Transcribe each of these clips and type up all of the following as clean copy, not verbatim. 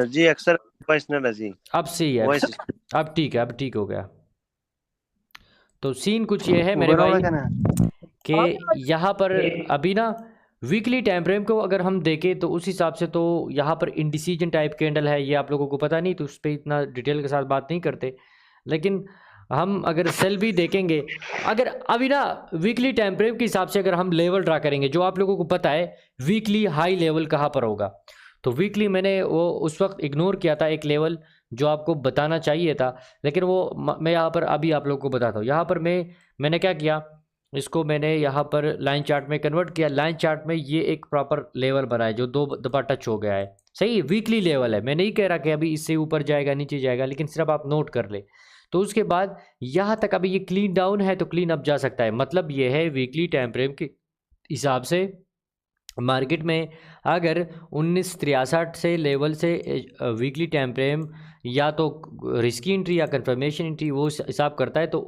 Sir जी अक्सर personal है जी। अब सही है, वॉइस अब ठीक है, अब ठीक हो गया। तो सीन कुछ ये है मेरे ऊबर होगा भाई क्या ना। कि यहाँ पर अभी ना वीकली टाइम फ्रेम को अगर हम देखें तो उस हिसाब से तो यहाँ पर इंडिसीजन टाइप कैंडल है, ये आप लोगों को पता नहीं तो उस पर इतना डिटेल के साथ बात नहीं करते। लेकिन हम अगर सेल भी देखेंगे, अगर अभी ना वीकली टाइम फ्रेम के हिसाब से अगर हम लेवल ड्रा करेंगे, जो आप लोगों को पता है वीकली हाई लेवल कहाँ पर होगा, तो वीकली मैंने वो उस वक्त इग्नोर किया था एक लेवल जो आपको बताना चाहिए था, लेकिन वो मैं यहाँ पर अभी आप लोगों को बताता हूँ। यहाँ पर मैंने क्या किया, इसको मैंने यहाँ पर लाइन चार्ट में कन्वर्ट किया। लाइन चार्ट में ये एक प्रॉपर लेवल बना है जो दो दफा टच हो गया है, सही है, वीकली लेवल है। मैं नहीं कह रहा कि अभी इससे ऊपर जाएगा नीचे जाएगा, लेकिन सिर्फ आप नोट कर ले। तो उसके बाद यहाँ तक अभी ये क्लीन डाउन है तो क्लीन अप जा सकता है, मतलब ये है वीकली टाइम फ्रेम के हिसाब से मार्केट में अगर 1963 से लेवल से वीकली टाइम फ्रेम या तो रिस्की एंट्री या कंफर्मेशन एंट्री वो हिसाब करता है तो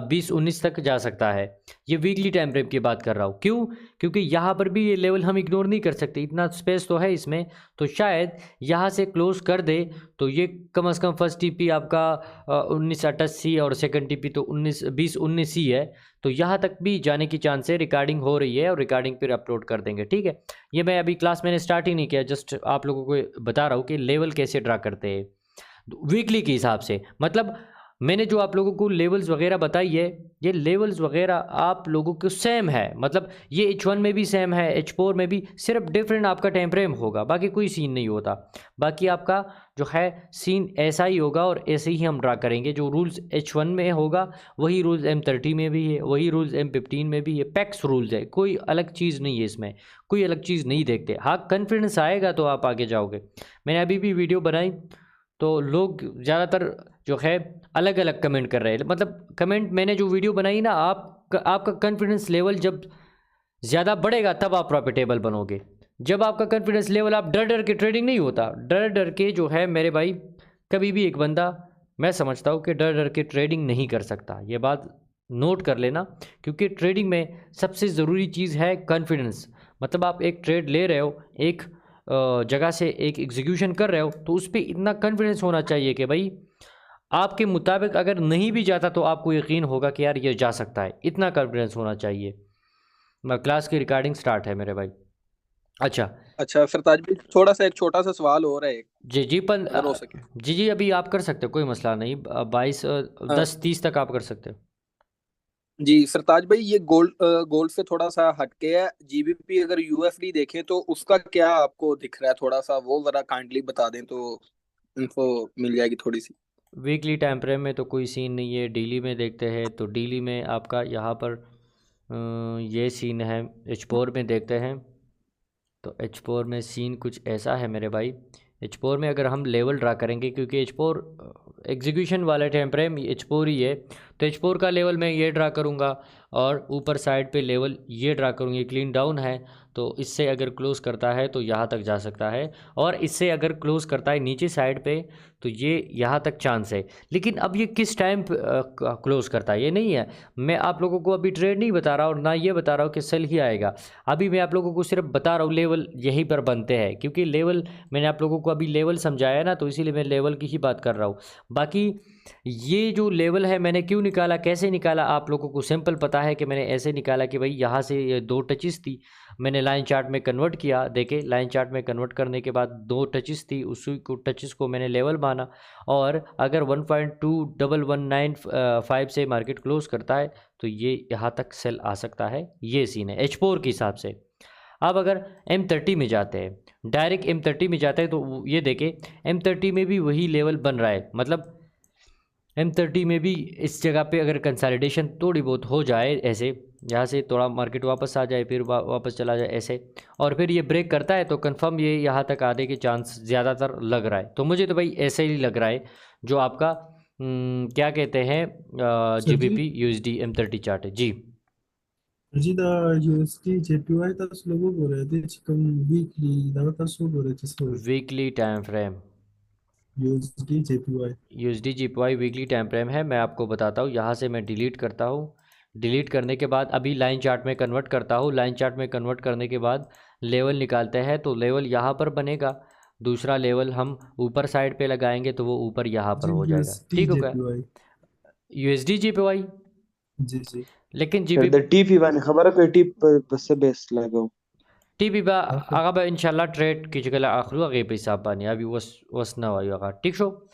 20-19 तक जा सकता है। ये वीकली टाइम फ्रेम की बात कर रहा हूँ, क्यों? क्योंकि यहाँ पर भी ये लेवल हम इग्नोर नहीं कर सकते, इतना स्पेस तो है इसमें। तो शायद यहाँ से क्लोज कर दे तो ये कम से कम फर्स्ट टीपी आपका 1988 और सेकंड टीपी तो 20-19 ही है। तो यहाँ तक भी जाने की चांस है, रिकॉर्डिंग हो रही है और रिकॉर्डिंग फिर अपलोड कर देंगे, ठीक है। ये मैं अभी क्लास मैंने स्टार्ट ही नहीं किया, जस्ट आप लोगों को बता रहा हूँ कि लेवल कैसे ड्रा करते हैं वीकली के हिसाब से। मतलब मैंने जो आप लोगों को लेवल्स वगैरह बताई है, ये लेवल्स वगैरह आप लोगों को सेम है, मतलब ये H1 में भी सेम है, H4 में भी, सिर्फ डिफरेंट आपका टाइम फ्रेम होगा, बाकी कोई सीन नहीं होता। बाकी आपका जो है सीन ऐसा ही होगा और ऐसे ही हम ड्रा करेंगे। जो रूल्स H1 में होगा वही रूल्स M30 में भी है, वही रूल्स M15 में भी है, पैक्स रूल्स है, कोई अलग चीज़ नहीं है इसमें, कोई अलग चीज़ नहीं देखते। हाँ, कॉन्फिडेंस आएगा तो आप आगे जाओगे। मैंने अभी भी वीडियो बनाई तो लोग ज़्यादातर जो है अलग अलग कमेंट कर रहे हैं, मतलब कमेंट मैंने जो वीडियो बनाई ना, आपका कॉन्फिडेंस लेवल जब ज़्यादा बढ़ेगा तब आप प्रॉफिटेबल बनोगे। जब आपका कॉन्फिडेंस लेवल, आप डर डर के ट्रेडिंग नहीं होता, डर डर के जो है मेरे भाई, कभी भी एक बंदा, मैं समझता हूँ कि डर डर के ट्रेडिंग नहीं कर सकता, ये बात नोट कर लेना। क्योंकि ट्रेडिंग में सबसे ज़रूरी चीज़ है कॉन्फिडेंस। मतलब आप एक ट्रेड ले रहे हो, एक जगह से एक एग्जीक्यूशन कर रहे हो, तो उस पर इतना कॉन्फिडेंस होना चाहिए कि भाई आपके मुताबिक अगर नहीं भी जाता तो आपको यकीन होगा कि यार ये जा सकता है, इतना कॉन्फिडेंस होना चाहिए। क्लास की रिकॉर्डिंग स्टार्ट है मेरे भाई। अच्छा। अच्छा सरताज भाई, थोड़ा सा एक छोटा सा सवाल हो रहा है, जी जी अगर हो सके। जी जी, अभी आप कर सकते हो, कोई मसला नहीं। 22 हाँ 10-30 तक आप कर सकते हो। जी सरताज भाई, ये गोल्ड गोल्ड से थोड़ा सा हटके है, जीबीपी अगर यूएसडी देखें तो उसका क्या आपको दिख रहा है, थोड़ा सा वो जरा काइंडली बता दें तो इन्फो मिल जाएगी थोड़ी सी। वीकली टाइम फ्रेम में तो कोई सीन नहीं है, डेली में देखते हैं तो डेली में आपका यहाँ पर ये सीन है। H4 में देखते हैं तो H4 में सीन कुछ ऐसा है मेरे भाई। H4 में अगर हम लेवल ड्रा करेंगे, क्योंकि H4 एग्जीक्यूशन वाला टाइम फ्रेम H4 ही है, तो H4 का लेवल मैं ये ड्रा करूँगा और ऊपर साइड पे लेवल ये ड्रा करूँगी। ये क्लीन डाउन है तो इससे अगर क्लोज़ करता है तो यहाँ तक जा सकता है, और इससे अगर क्लोज़ करता है नीचे साइड पे तो ये यहाँ तक चांस है। लेकिन अब ये किस टाइम क्लोज़ करता है ये नहीं है, मैं आप लोगों को अभी ट्रेड नहीं बता रहा और ना ये बता रहा हूँ कि सेल ही आएगा। अभी मैं आप लोगों को सिर्फ बता रहा हूँ लेवल यहीं पर बनते हैं, क्योंकि लेवल मैंने आप लोगों को अभी लेवल समझाया ना, तो इसीलिए मैं लेवल की ही बात कर रहा हूँ। बाकी ये जो लेवल है मैंने क्यों निकाला, कैसे निकाला, आप लोगों को सिंपल पता है कि मैंने ऐसे निकाला कि भाई यहाँ से ये दो टचेस थी, मैंने लाइन चार्ट में कन्वर्ट किया। देखे, लाइन चार्ट में कन्वर्ट करने के बाद दो टचेस थी, उसी को टचेस को मैंने लेवल माना, और अगर 1.2119 से मार्केट क्लोज करता है तो ये यहाँ तक सेल आ सकता है। ये सीन है H4 के हिसाब से। अब अगर M30 में जाते हैं, डायरेक्ट M30 में जाते हैं तो ये देखें M30 में भी वही लेवल बन रहा है, मतलब M30 में भी इस जगह पे अगर कंसोलिडेशन थोड़ी बहुत हो जाए, ऐसे यहाँ से थोड़ा मार्केट वापस आ जाए फिर वापस चला जाए ऐसे, और फिर ये ब्रेक करता है तो कंफर्म ये यहाँ तक आने के चांस ज़्यादातर लग रहा है। तो मुझे तो भाई ऐसे ही लग रहा है जो आपका क्या कहते हैं सर जी, GBP USD M30 चार्ट है जी। जी दा यूएसडी जेपीवाई था स्लोगो बोले थे चिकन वीकली दावता सो बोले थे सो weekly time frame USD JPY. USD GPY weekly time frame है। मैं आपको बताता हूँ, यहाँ से मैं डिलीट करता हूँ। डिलीट करने के बाद अभी लाइन चार्ट में कन्वर्ट करता हूँ। लाइन चार्ट में कन्वर्ट करने के बाद लेवल निकालते हैं तो लेवल यहाँ पर बनेगा दूसरा लेवल हम ऊपर साइड पे लगाएंगे तो वो ऊपर यहाँ पर जी हो जाएगा। USD ठीक हो गया, JPY USD JPY। जी जी लेकिन फिर जीबी द टीपी वान खबर है टी बस बेस लागो टीबी बा आखिर आगा बा इंशाल्लाह ट्रेड की जगह आखिर आगे पे हिसाब बानी अभी वस ना वायो आगा ठीक शो।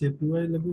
JPY लगू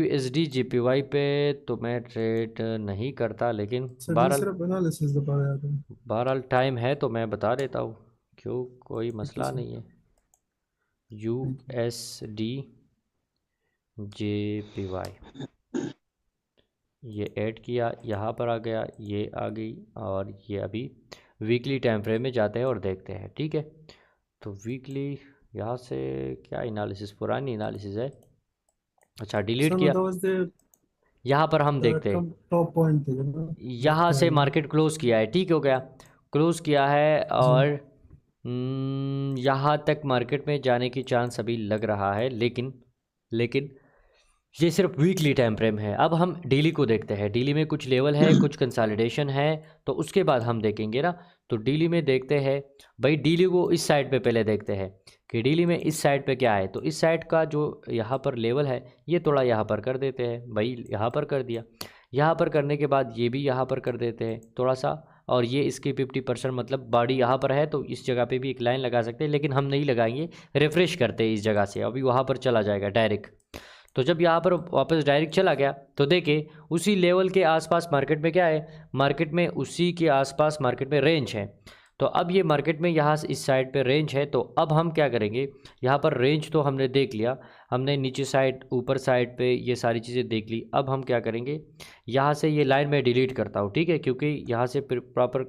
USD JPY पे तो मैं ट्रेड नहीं करता, लेकिन सर जी बहरहाल सिर्फ एनालिसिस दबाया याद है। बहरहाल टाइम है तो मैं बता देता हूँ, क्यों कोई मसला सर नहीं है। Thank you. USD JPY ये ऐड किया, यहाँ पर आ गया, ये आ गई, और ये अभी वीकली टाइम फ्रेम में जाते हैं और देखते हैं। ठीक है, तो वीकली यहाँ से क्या एनालिसिस, पुरानी एनालिसिस है। अच्छा डिलीट सर किया, that was the यहाँ पर हम देखते हैं top point है ना यहाँ से मार्केट क्लोज किया है। ठीक हो गया, क्लोज किया है और यहाँ तक मार्केट में जाने की चांस अभी लग रहा है, लेकिन ये सिर्फ वीकली टाइम फ्रेम है। अब हम डेली को देखते हैं। डेली में कुछ लेवल है, कुछ कंसोलिडेशन है, तो उसके बाद हम देखेंगे ना। तो डेली में देखते हैं भाई, डेली को इस साइड पे पहले देखते हैं कि डेली में इस साइड पे क्या है। तो इस साइड का जो यहाँ पर लेवल है ये थोड़ा यहाँ पर कर देते हैं भाई, यहाँ पर कर दिया। यहाँ पर करने के बाद ये भी यहाँ पर कर देते हैं थोड़ा सा, और ये इसकी 50% मतलब बॉडी यहाँ पर है, तो इस जगह पे भी एक लाइन लगा सकते हैं, लेकिन हम नहीं लगाएंगे, रिफ्रेश करते हैं इस जगह से, अभी वहाँ पर चला जाएगा डायरेक्ट। तो जब यहाँ पर वापस डायरेक्ट चला गया तो देखिए उसी लेवल के आसपास मार्केट में क्या है, मार्केट में उसी के आसपास मार्केट में रेंज है। तो अब ये मार्केट में यहाँ से इस साइड पे रेंज है, तो अब हम क्या करेंगे, यहाँ पर रेंज तो हमने देख लिया, हमने नीचे साइड ऊपर साइड पे ये सारी चीज़ें देख ली। अब हम क्या करेंगे, यहाँ से ये लाइन मैं डिलीट करता हूँ। ठीक है, क्योंकि यहाँ से प्रॉपर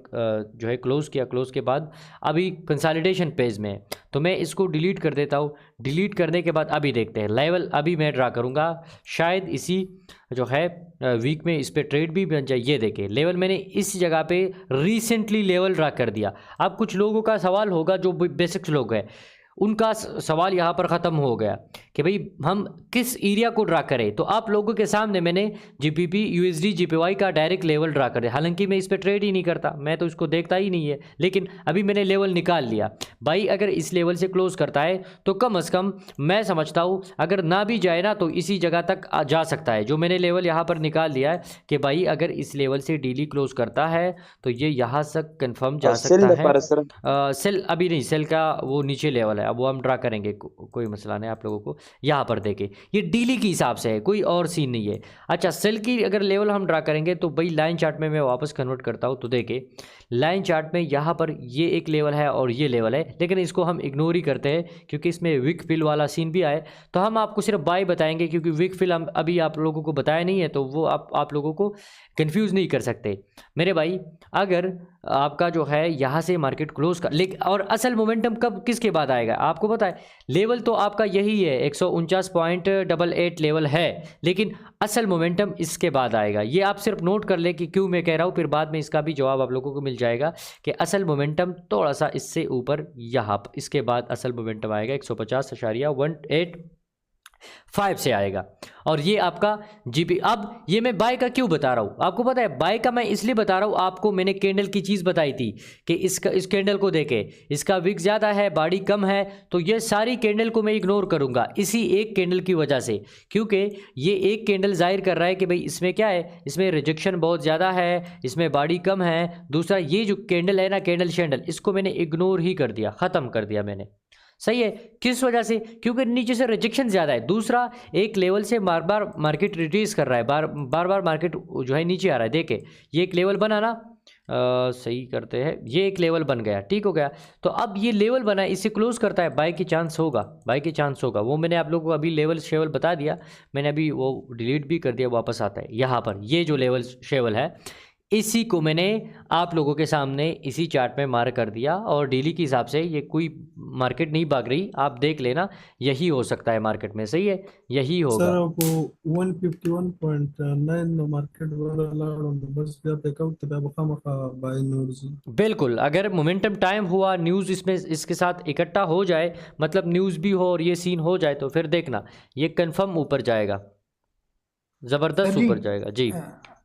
जो है क्लोज़ किया, क्लोज़ के बाद अभी कंसोलिडेशन पेज में है, तो मैं इसको डिलीट कर देता हूँ। डिलीट करने के बाद अभी देखते हैं लेवल, अभी मैं ड्रा करूँगा, शायद इसी जो है वीक में इस पे ट्रेड भी बन जाए। ये देखिए लेवल मैंने इस जगह पे रिसेंटली लेवल ड्रा कर दिया। अब कुछ लोगों का सवाल होगा, जो बेसिक्स लोग हैं उनका सवाल यहाँ पर ख़त्म हो गया कि भाई हम किस एरिया को ड्रा करें। तो आप लोगों के सामने मैंने GBP USD JPY का डायरेक्ट लेवल ड्रा कर दिया। हालांकि मैं इस पर ट्रेड ही नहीं करता, मैं तो इसको देखता ही नहीं है, लेकिन अभी मैंने लेवल निकाल लिया। भाई अगर इस लेवल से क्लोज करता है तो कम अज़ कम मैं समझता हूँ अगर ना भी जाए ना तो इसी जगह तक जा सकता है। जो मैंने लेवल यहाँ पर निकाल लिया है कि भाई अगर इस लेवल से डेली क्लोज करता है तो ये यहाँ तक कन्फर्म जा सकता है। सेल अभी नहीं, सेल का वो नीचे लेवल है, अब वो हम ड्रा करेंगे, कोई मसला नहीं। आप लोगों को यहाँ पर देखें ये डेली के हिसाब से है, कोई और सीन नहीं है। अच्छा सेल की अगर लेवल हम ड्रा करेंगे तो भाई लाइन चार्ट में मैं वापस कन्वर्ट करता हूँ। तो देखें लाइन चार्ट में यहाँ पर ये एक लेवल है और ये लेवल है, लेकिन इसको हम इग्नोर ही करते हैं क्योंकि इसमें विक फिल वाला सीन भी आए। तो हम आपको सिर्फ बाय बताएंगे क्योंकि विक फिल हम अभी आप लोगों को बताया नहीं है, तो वो आप लोगों को कंफ्यूज नहीं कर सकते मेरे भाई। अगर आपका जो है यहाँ से मार्केट क्लोज कर, लेकिन और असल मोमेंटम कब किसके बाद आएगा आपको पता है। लेवल तो आपका यही है 149.88 लेवल है, लेकिन असल मोमेंटम इसके बाद आएगा। ये आप सिर्फ नोट कर ले कि क्यों मैं कह रहा हूँ, फिर बाद में इसका भी जवाब आप लोगों को मिल जाएगा कि असल मोमेंटम थोड़ा सा इससे ऊपर यहाँ इसके बाद असल मोमेंटम आएगा 150.185 से आएगा। और ये आपका GP। अब ये मैं बाय का क्यों बता रहा हूँ आपको पता है, बाय का मैं इसलिए बता रहा हूँ, आपको मैंने कैंडल की चीज़ बताई थी कि इस कैंडल को देखे, इसका विक ज़्यादा है, बॉडी कम है, तो ये सारी कैंडल को मैं इग्नोर करूँगा इसी एक कैंडल की वजह से, क्योंकि ये एक कैंडल जाहिर कर रहा है कि भाई इसमें क्या है, इसमें रिजेक्शन बहुत ज़्यादा है, इसमें बॉडी कम है। दूसरा ये जो कैंडल है ना, कैंडल शैंडल, इसको मैंने इग्नोर ही कर दिया, ख़त्म कर दिया मैंने। सही है, किस वजह से, क्योंकि नीचे से रिजेक्शन ज़्यादा है। दूसरा एक लेवल से बार बार मार्केट रिट्रेस कर रहा है, बार बार मार्केट जो है नीचे आ रहा है। देखे ये एक लेवल बना ना, सही करते हैं, ये एक लेवल बन गया, ठीक हो गया। तो अब ये लेवल बना है, इसे क्लोज करता है, बाय की चांस होगा, बाय की चांस होगा। वो मैंने आप लोगों को अभी लेवल शेवल बता दिया, मैंने अभी वो डिलीट भी कर दिया, वापस आता है यहाँ पर। ये जो लेवल शेवल है इसी को मैंने आप लोगों के सामने इसी चार्ट में मार्क कर दिया, और डेली के हिसाब से ये कोई मार्केट नहीं भाग रही, आप देख लेना, यही हो सकता है मार्केट में। सही है, यही होगा। सर वो 151.9 मार्केट वाला बस जब टेकआउट तब खामखा बाय न्यूज़। बिल्कुल, अगर मोमेंटम टाइम हुआ, न्यूज़ इसमें इसके साथ इकट्ठा हो जाए, मतलब न्यूज़ भी हो और ये सीन हो जाए, तो फिर देखना ये कंफर्म ऊपर जाएगा, ज़बरदस्त ऊपर जाएगा जी।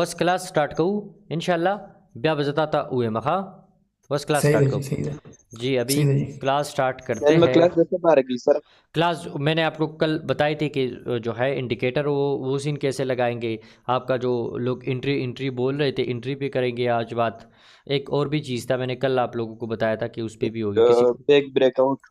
वस क्लास स्टार्ट करूँ इंशाल्लाह ब्या बजता हुए मखा बस क्लास सही स्टार्ट है जी, करूँ सही है जी अभी सही है जी। क्लास स्टार्ट करते मैं हैं क्लास कैसे पारेगी सर? क्लास मैंने आपको कल बताई थी कि जो है इंडिकेटर वो सीन कैसे लगाएंगे आपका जो लोग इंट्री बोल रहे थे इंट्री पे करेंगे आज बात एक और भी चीज़ था मैंने कल आप लोगों को बताया था कि उस पर भी होगी किसी पेग ब्रेकआउट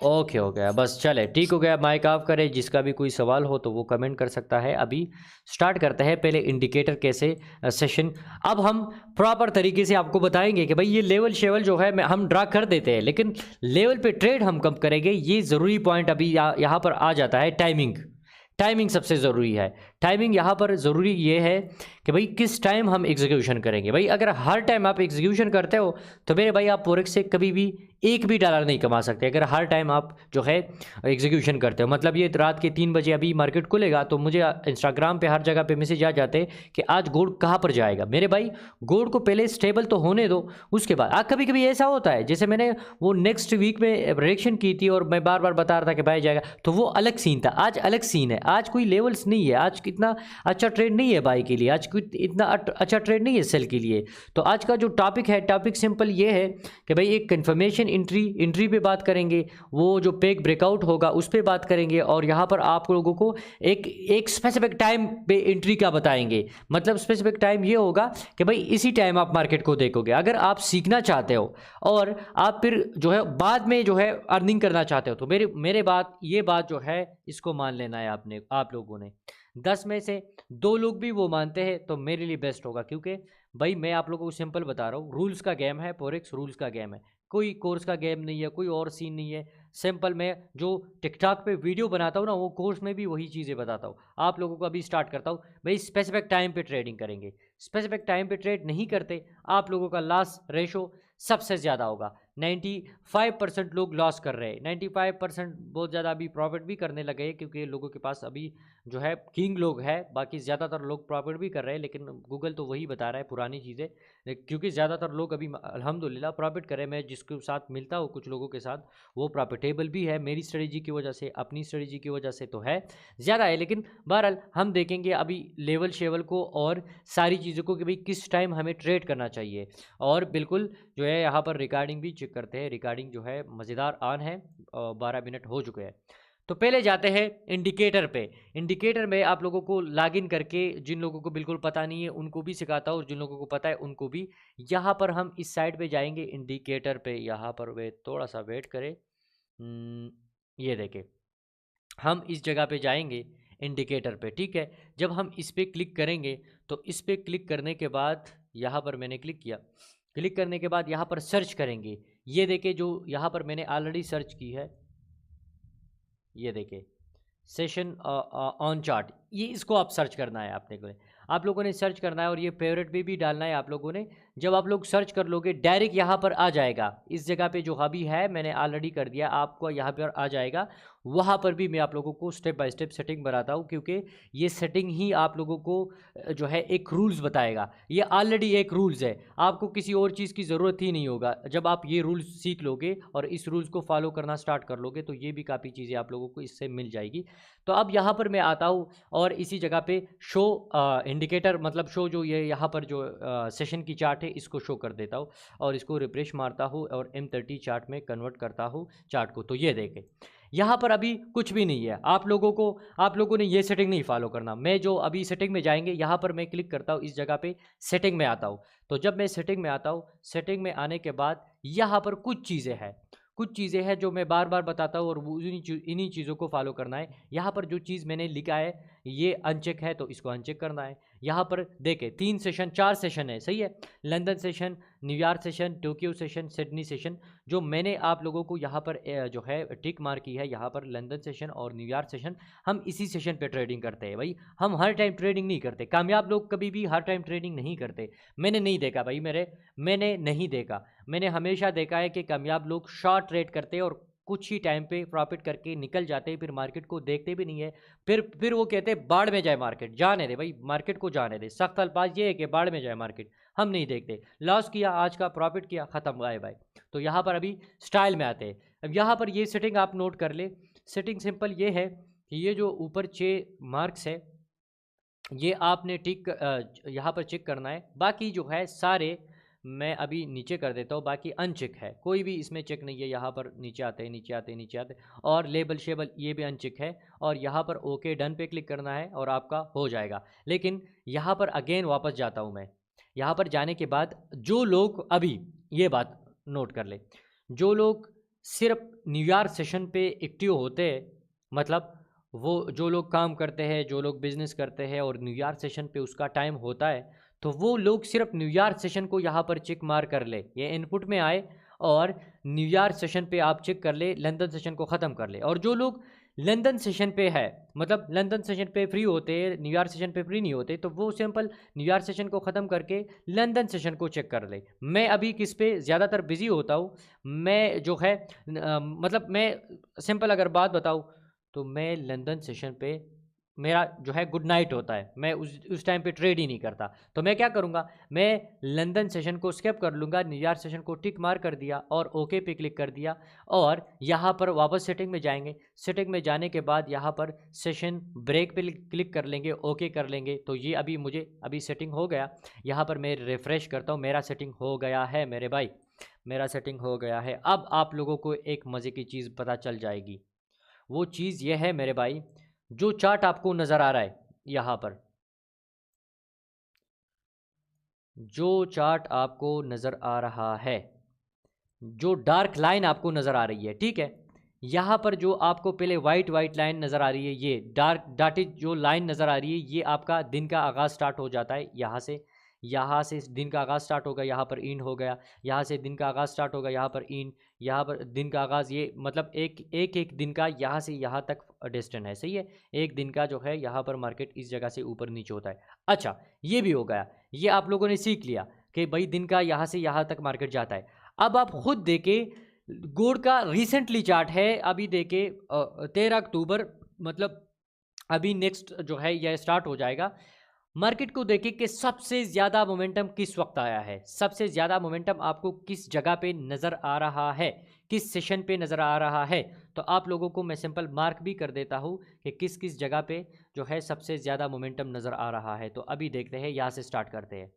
ओके हो गया बस चले ठीक हो गया माइक ऑफ करें जिसका भी कोई सवाल हो तो वो कमेंट कर सकता है अभी स्टार्ट करते हैं पहले इंडिकेटर कैसे सेशन अब हम प्रॉपर तरीके से आपको बताएंगे कि भाई ये लेवल शेवल जो है हम ड्रा कर देते हैं लेकिन लेवल पे ट्रेड हम कब करेंगे ये ज़रूरी पॉइंट अभी यहाँ पर आ जाता है टाइमिंग सबसे ज़रूरी है टाइमिंग यहाँ पर ज़रूरी ये है कि भाई किस टाइम हम एग्जीक्यूशन करेंगे भाई अगर हर टाइम आप एग्जीक्यूशन करते हो तो मेरे भाई आप फोरेक्स से कभी भी एक भी डॉलर नहीं कमा सकते अगर हर टाइम आप जो है एग्जीक्यूशन करते हो मतलब ये रात के 3 बजे अभी मार्केट खुलेगा तो मुझे इंस्टाग्राम पे हर जगह पे मैसेज आ जाते हैं कि आज गोल्ड कहाँ पर जाएगा मेरे भाई गोल्ड को पहले स्टेबल तो होने दो उसके बाद कभी कभी ऐसा होता है जैसे मैंने वो नेक्स्ट वीक में प्रेडिक्शन की थी और मैं बार बार बता रहा था कि भाई जाएगा तो वो अलग सीन था आज अलग सीन है आज कोई लेवल्स नहीं है आज कितना अच्छा ट्रेड नहीं है बाई के लिए आज कोई इतना अच्छा ट्रेड नहीं है सेल के लिए तो आज का जो टॉपिक है टॉपिक सिंपल ये है कि भाई एक कन्फर्मेशन इंट्री पे बात करेंगे वो जो पेग ब्रेकआउट होगा उस पर बात करेंगे और यहाँ पर आप लोगों को एक स्पेसिफिक टाइम पे एंट्री का बताएंगे मतलब स्पेसिफिक टाइम ये होगा कि भाई इसी टाइम आप मार्केट को देखोगे अगर आप सीखना चाहते हो और आप फिर जो है बाद में जो है अर्निंग करना चाहते हो तो मेरे ये बात जो है इसको मान लेना है आप लोगों ने 10 में से 2 लोग भी वो मानते हैं तो मेरे लिए बेस्ट होगा क्योंकि भाई मैं आप लोगों को सिंपल बता रहा हूँ रूल्स का गेम है फोरेक्स रूल्स का गेम है कोई कोर्स का गेम नहीं है कोई और सीन नहीं है सिंपल मैं जो टिकटॉक पे वीडियो बनाता हूँ ना वो कोर्स में भी वही चीज़ें बताता हूँ आप लोगों को अभी स्टार्ट करता हूँ भाई स्पेसिफिक टाइम पे ट्रेडिंग करेंगे स्पेसिफिक टाइम पे ट्रेड नहीं करते आप लोगों का लॉस रेशो सबसे ज़्यादा होगा 95% लोग लॉस कर रहे हैं 95% बहुत ज़्यादा अभी प्रॉफिट भी करने लगे हैं क्योंकि लोगों के पास अभी जो है किंग लोग है बाकी ज़्यादातर लोग प्रॉफिट भी कर रहे हैं लेकिन गूगल तो वही बता रहा है पुरानी चीज़ें क्योंकि ज़्यादातर लोग अभी अल्हम्दुलिल्लाह प्रॉफिट कर रहे हैं मैं जिसके साथ मिलता हूँ कुछ लोगों के साथ वो प्रॉफिटेबल भी है मेरी स्ट्रेटजी की वजह से अपनी स्ट्रेटजी की वजह से तो है ज़्यादा है लेकिन बहरहाल हम देखेंगे अभी लेवल शेवल को और सारी चीज़ों को कि भाई किस टाइम हमें ट्रेड करना चाहिए और बिल्कुल जो है यहाँ पर रिकॉर्डिंग भी चेक करते हैं रिकॉर्डिंग जो है मज़ेदार ऑन है 12 मिनट हो चुके हैं तो पहले जाते हैं इंडिकेटर पे इंडिकेटर में आप लोगों को लॉगिन करके जिन लोगों को बिल्कुल पता नहीं है उनको भी सिखाता हूँ और जिन लोगों को पता है उनको भी यहाँ पर हम इस साइड पे जाएंगे इंडिकेटर पे यहाँ पर वे थोड़ा सा वेट करें ये देखें हम इस जगह पे जाएंगे इंडिकेटर पे ठीक है जब हम इस पर क्लिक करेंगे तो इस पर क्लिक करने के बाद यहाँ पर मैंने क्लिक किया क्लिक करने के बाद यहाँ पर सर्च करेंगे ये देखें जो यहाँ पर मैंने ऑलरेडी सर्च की है ये देखें सेशन ऑन चार्ट ये इसको आप सर्च करना है आप लोगों ने सर्च करना है और ये फेवरेट पे भी डालना है आप लोगों ने जब आप लोग सर्च कर लोगे डायरेक्ट यहाँ पर आ जाएगा इस जगह पे जो हबी है मैंने ऑलरेडी कर दिया आपको यहाँ पर आ जाएगा वहाँ पर भी मैं आप लोगों को स्टेप बाय स्टेप सेटिंग बताता हूँ क्योंकि ये सेटिंग ही आप लोगों को जो है एक रूल्स बताएगा ये ऑलरेडी एक रूल्स है आपको किसी और चीज़ की ज़रूरत ही नहीं होगा जब आप ये रूल्स सीख लोगे और इस रूल्स को फॉलो करना स्टार्ट कर लोगे तो ये भी काफ़ी चीज़ें आप लोगों को इससे मिल जाएगी तो अब यहाँ पर मैं आता हूँ और इसी जगह पे शो इंडिकेटर मतलब शो जो ये यहाँ पर जो सेशन की चार्ट है इसको शो कर देता हूँ और इसको रिफ्रेश मारता हूँ और M30 चार्ट में कन्वर्ट करता हूँ चार्ट को तो ये देखें यहाँ पर अभी कुछ भी नहीं है आप लोगों ने ये सेटिंग नहीं फॉलो करना मैं जो अभी सेटिंग में जाएंगे यहाँ पर मैं क्लिक करता हूँ इस जगह पे सेटिंग में आता हूँ तो जब मैं सेटिंग में आता हूँ सेटिंग में आने के बाद यहाँ पर कुछ चीज़ें हैं जो मैं बार बार बताता हूँ और इन्हीं चीज़ों को फॉलो करना है यहाँ पर जो चीज़ मैंने लिखा है ये अनचेक है तो इसको अनचेक करना है। यहाँ पर देखें 3 सेशन 4 सेशन है, सही है। London session, New York session, Tokyo session, Sydney session. जो मैंने आप लोगों को यहाँ पर जो है टिक मार्क की है, यहाँ पर लंदन सेशन और न्यूयॉर्क सेशन, हम इसी सेशन पे ट्रेडिंग करते हैं भाई। हम हर टाइम ट्रेडिंग नहीं करते, कामयाब लोग कभी भी हर टाइम ट्रेडिंग नहीं करते। मैंने नहीं देखा भाई, मैंने नहीं देखा। मैंने हमेशा देखा है कि कामयाब लोग शॉर्ट ट्रेड करते हैं और कुछ ही टाइम पे प्रॉफिट करके निकल जाते हैं, फिर मार्केट को देखते भी नहीं है। फिर वो कहते हैं बाढ़ में जाए मार्केट, जाने दे भाई, मार्केट को जाने दे। सख्त अल्फाज ये है कि बाढ़ में जाए मार्केट, हम नहीं देखते। लॉस किया आज का, प्रॉफिट किया, ख़त्म गए भाई। तो यहाँ पर अभी स्टाइल में आते हैं। अब यहाँ पर ये सेटिंग आप नोट कर ले। सेटिंग सिंपल ये है कि ये जो ऊपर 6 मार्क्स है ये आपने टिक यहाँ पर चेक करना है। बाकी जो है सारे मैं अभी नीचे कर देता हूँ, बाकी अनचेक है, कोई भी इसमें चेक नहीं है। यहाँ पर नीचे आते हैं, नीचे आते हैं, नीचे आते हैं। और लेबल शेबल ये भी अनचेक है। और यहाँ पर ओके डन पे क्लिक करना है और आपका हो जाएगा। लेकिन यहाँ पर अगेन वापस जाता हूँ मैं। यहाँ पर जाने के बाद जो लोग अभी ये बात नोट कर ले, जो लोग सिर्फ न्यूयॉर्क सेशन पे एक्टिव होते हैं, मतलब वो जो लोग काम करते हैं, जो लोग बिजनेस करते हैं और न्यूयॉर्क सेशन पे उसका टाइम होता है, तो वो लोग सिर्फ न्यूयॉर्क सेशन को यहाँ पर चेक मार कर ले। ये इनपुट में आए और न्यूयॉर्क सेशन पे आप चेक कर ले, लंदन सेशन को ख़त्म कर ले। और जो लोग लंदन सेशन पे है, मतलब लंदन सेशन पे फ्री होते, न्यूयॉर्क सेशन पे फ्री नहीं होते, तो वो सिंपल न्यूयॉर्क सेशन को ख़त्म करके लंदन सेशन को चेक कर ले। मैं अभी किस पे ज़्यादातर बिजी होता हूँ, मैं जो है मतलब मैं सिंपल अगर बात बताऊँ तो मैं लंदन सेशन पे मेरा जो है गुड नाइट होता है, मैं उस टाइम पे ट्रेड ही नहीं करता। तो मैं क्या करूँगा, मैं लंदन सेशन को स्किप कर लूँगा, न्यूयॉर्क सेशन को टिक मार कर दिया और ओके पे क्लिक कर दिया। और यहाँ पर वापस सेटिंग में जाएंगे। सेटिंग में जाने के बाद यहाँ पर सेशन ब्रेक पे क्लिक कर लेंगे, ओके कर लेंगे। तो ये अभी मुझे अभी सेटिंग हो गया। यहाँ पर मैं रिफ़्रेश करता हूँ, मेरा सेटिंग हो गया है मेरे भाई, मेरा सेटिंग हो गया है। अब आप लोगों को एक मज़े की चीज़ पता चल जाएगी। वो चीज़ ये है मेरे भाई, जो चार्ट आपको नज़र आ रहा है यहाँ पर, जो चार्ट आपको नज़र आ रहा है, जो डार्क लाइन आपको नज़र आ रही है, ठीक है, यहाँ पर जो आपको पहले वाइट लाइन नज़र आ रही है, ये डार्क डॉटेड जो लाइन नज़र आ रही है, ये आपका दिन का आगाज़ स्टार्ट हो जाता है। यहाँ से दिन का आगाज़ स्टार्ट होगा, यहाँ पर इन हो गया, यहाँ से दिन का आगाज़ स्टार्ट होगा, यहाँ पर इन, यहाँ पर दिन का आगाज़, ये मतलब एक दिन का यहाँ से यहाँ तक डिस्टेंस है, सही है। एक दिन का जो है यहाँ पर मार्केट इस जगह से ऊपर नीचे होता है। अच्छा, ये भी हो गया, ये आप लोगों ने सीख लिया कि भाई दिन का यहाँ से यहाँ तक मार्केट जाता है। अब आप खुद देखे, गोल्ड का रिसेंटली चार्ट है, अभी देखे 13 अक्टूबर, मतलब अभी नेक्स्ट जो है यह स्टार्ट हो जाएगा। मार्केट को देखें कि सबसे ज़्यादा मोमेंटम किस वक्त आया है, सबसे ज़्यादा मोमेंटम आपको किस जगह पे नज़र आ रहा है, किस सेशन पे नज़र आ रहा है। तो आप लोगों को मैं सिंपल मार्क भी कर देता हूँ कि किस किस जगह पे जो है सबसे ज़्यादा मोमेंटम नज़र आ रहा है। तो अभी देखते हैं, यहाँ से स्टार्ट करते हैं।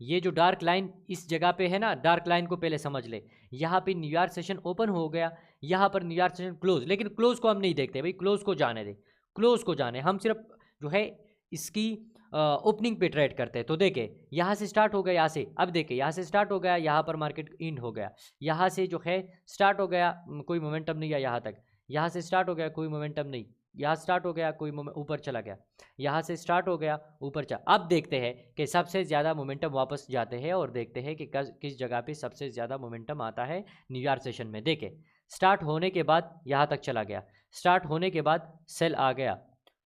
ये जो डार्क लाइन इस जगह पे है ना, डार्क लाइन को पहले समझ ले। यहाँ पे न्यूयॉर्क सेशन ओपन हो गया, यहाँ पर न्यूयॉर्क सेशन क्लोज, लेकिन क्लोज को हम नहीं देखते भाई, क्लोज को जाने दे, क्लोज को जाने, हम सिर्फ जो है इसकी ओपनिंग पे ट्रेड करते हैं। तो देखे यहाँ से स्टार्ट हो गया, यहाँ से, अब देखे यहाँ से स्टार्ट हो गया, यहाँ पर मार्केट एंड हो गया, यहाँ से जो है स्टार्ट हो गया, कोई मोमेंटम नहीं है यहाँ तक, यहाँ से स्टार्ट हो गया, कोई मोमेंटम नहीं, यहाँ स्टार्ट हो गया, कोई ऊपर चला गया, यहाँ से स्टार्ट हो गया, ऊपर चला। अब देखते हैं कि सबसे ज़्यादा मोमेंटम वापस जाते हैं और देखते हैं कि किस जगह पे सबसे ज़्यादा मोमेंटम आता है न्यूयॉर्क सेशन में। देखे स्टार्ट होने के बाद यहाँ तक चला गया, स्टार्ट होने के बाद सेल आ गया,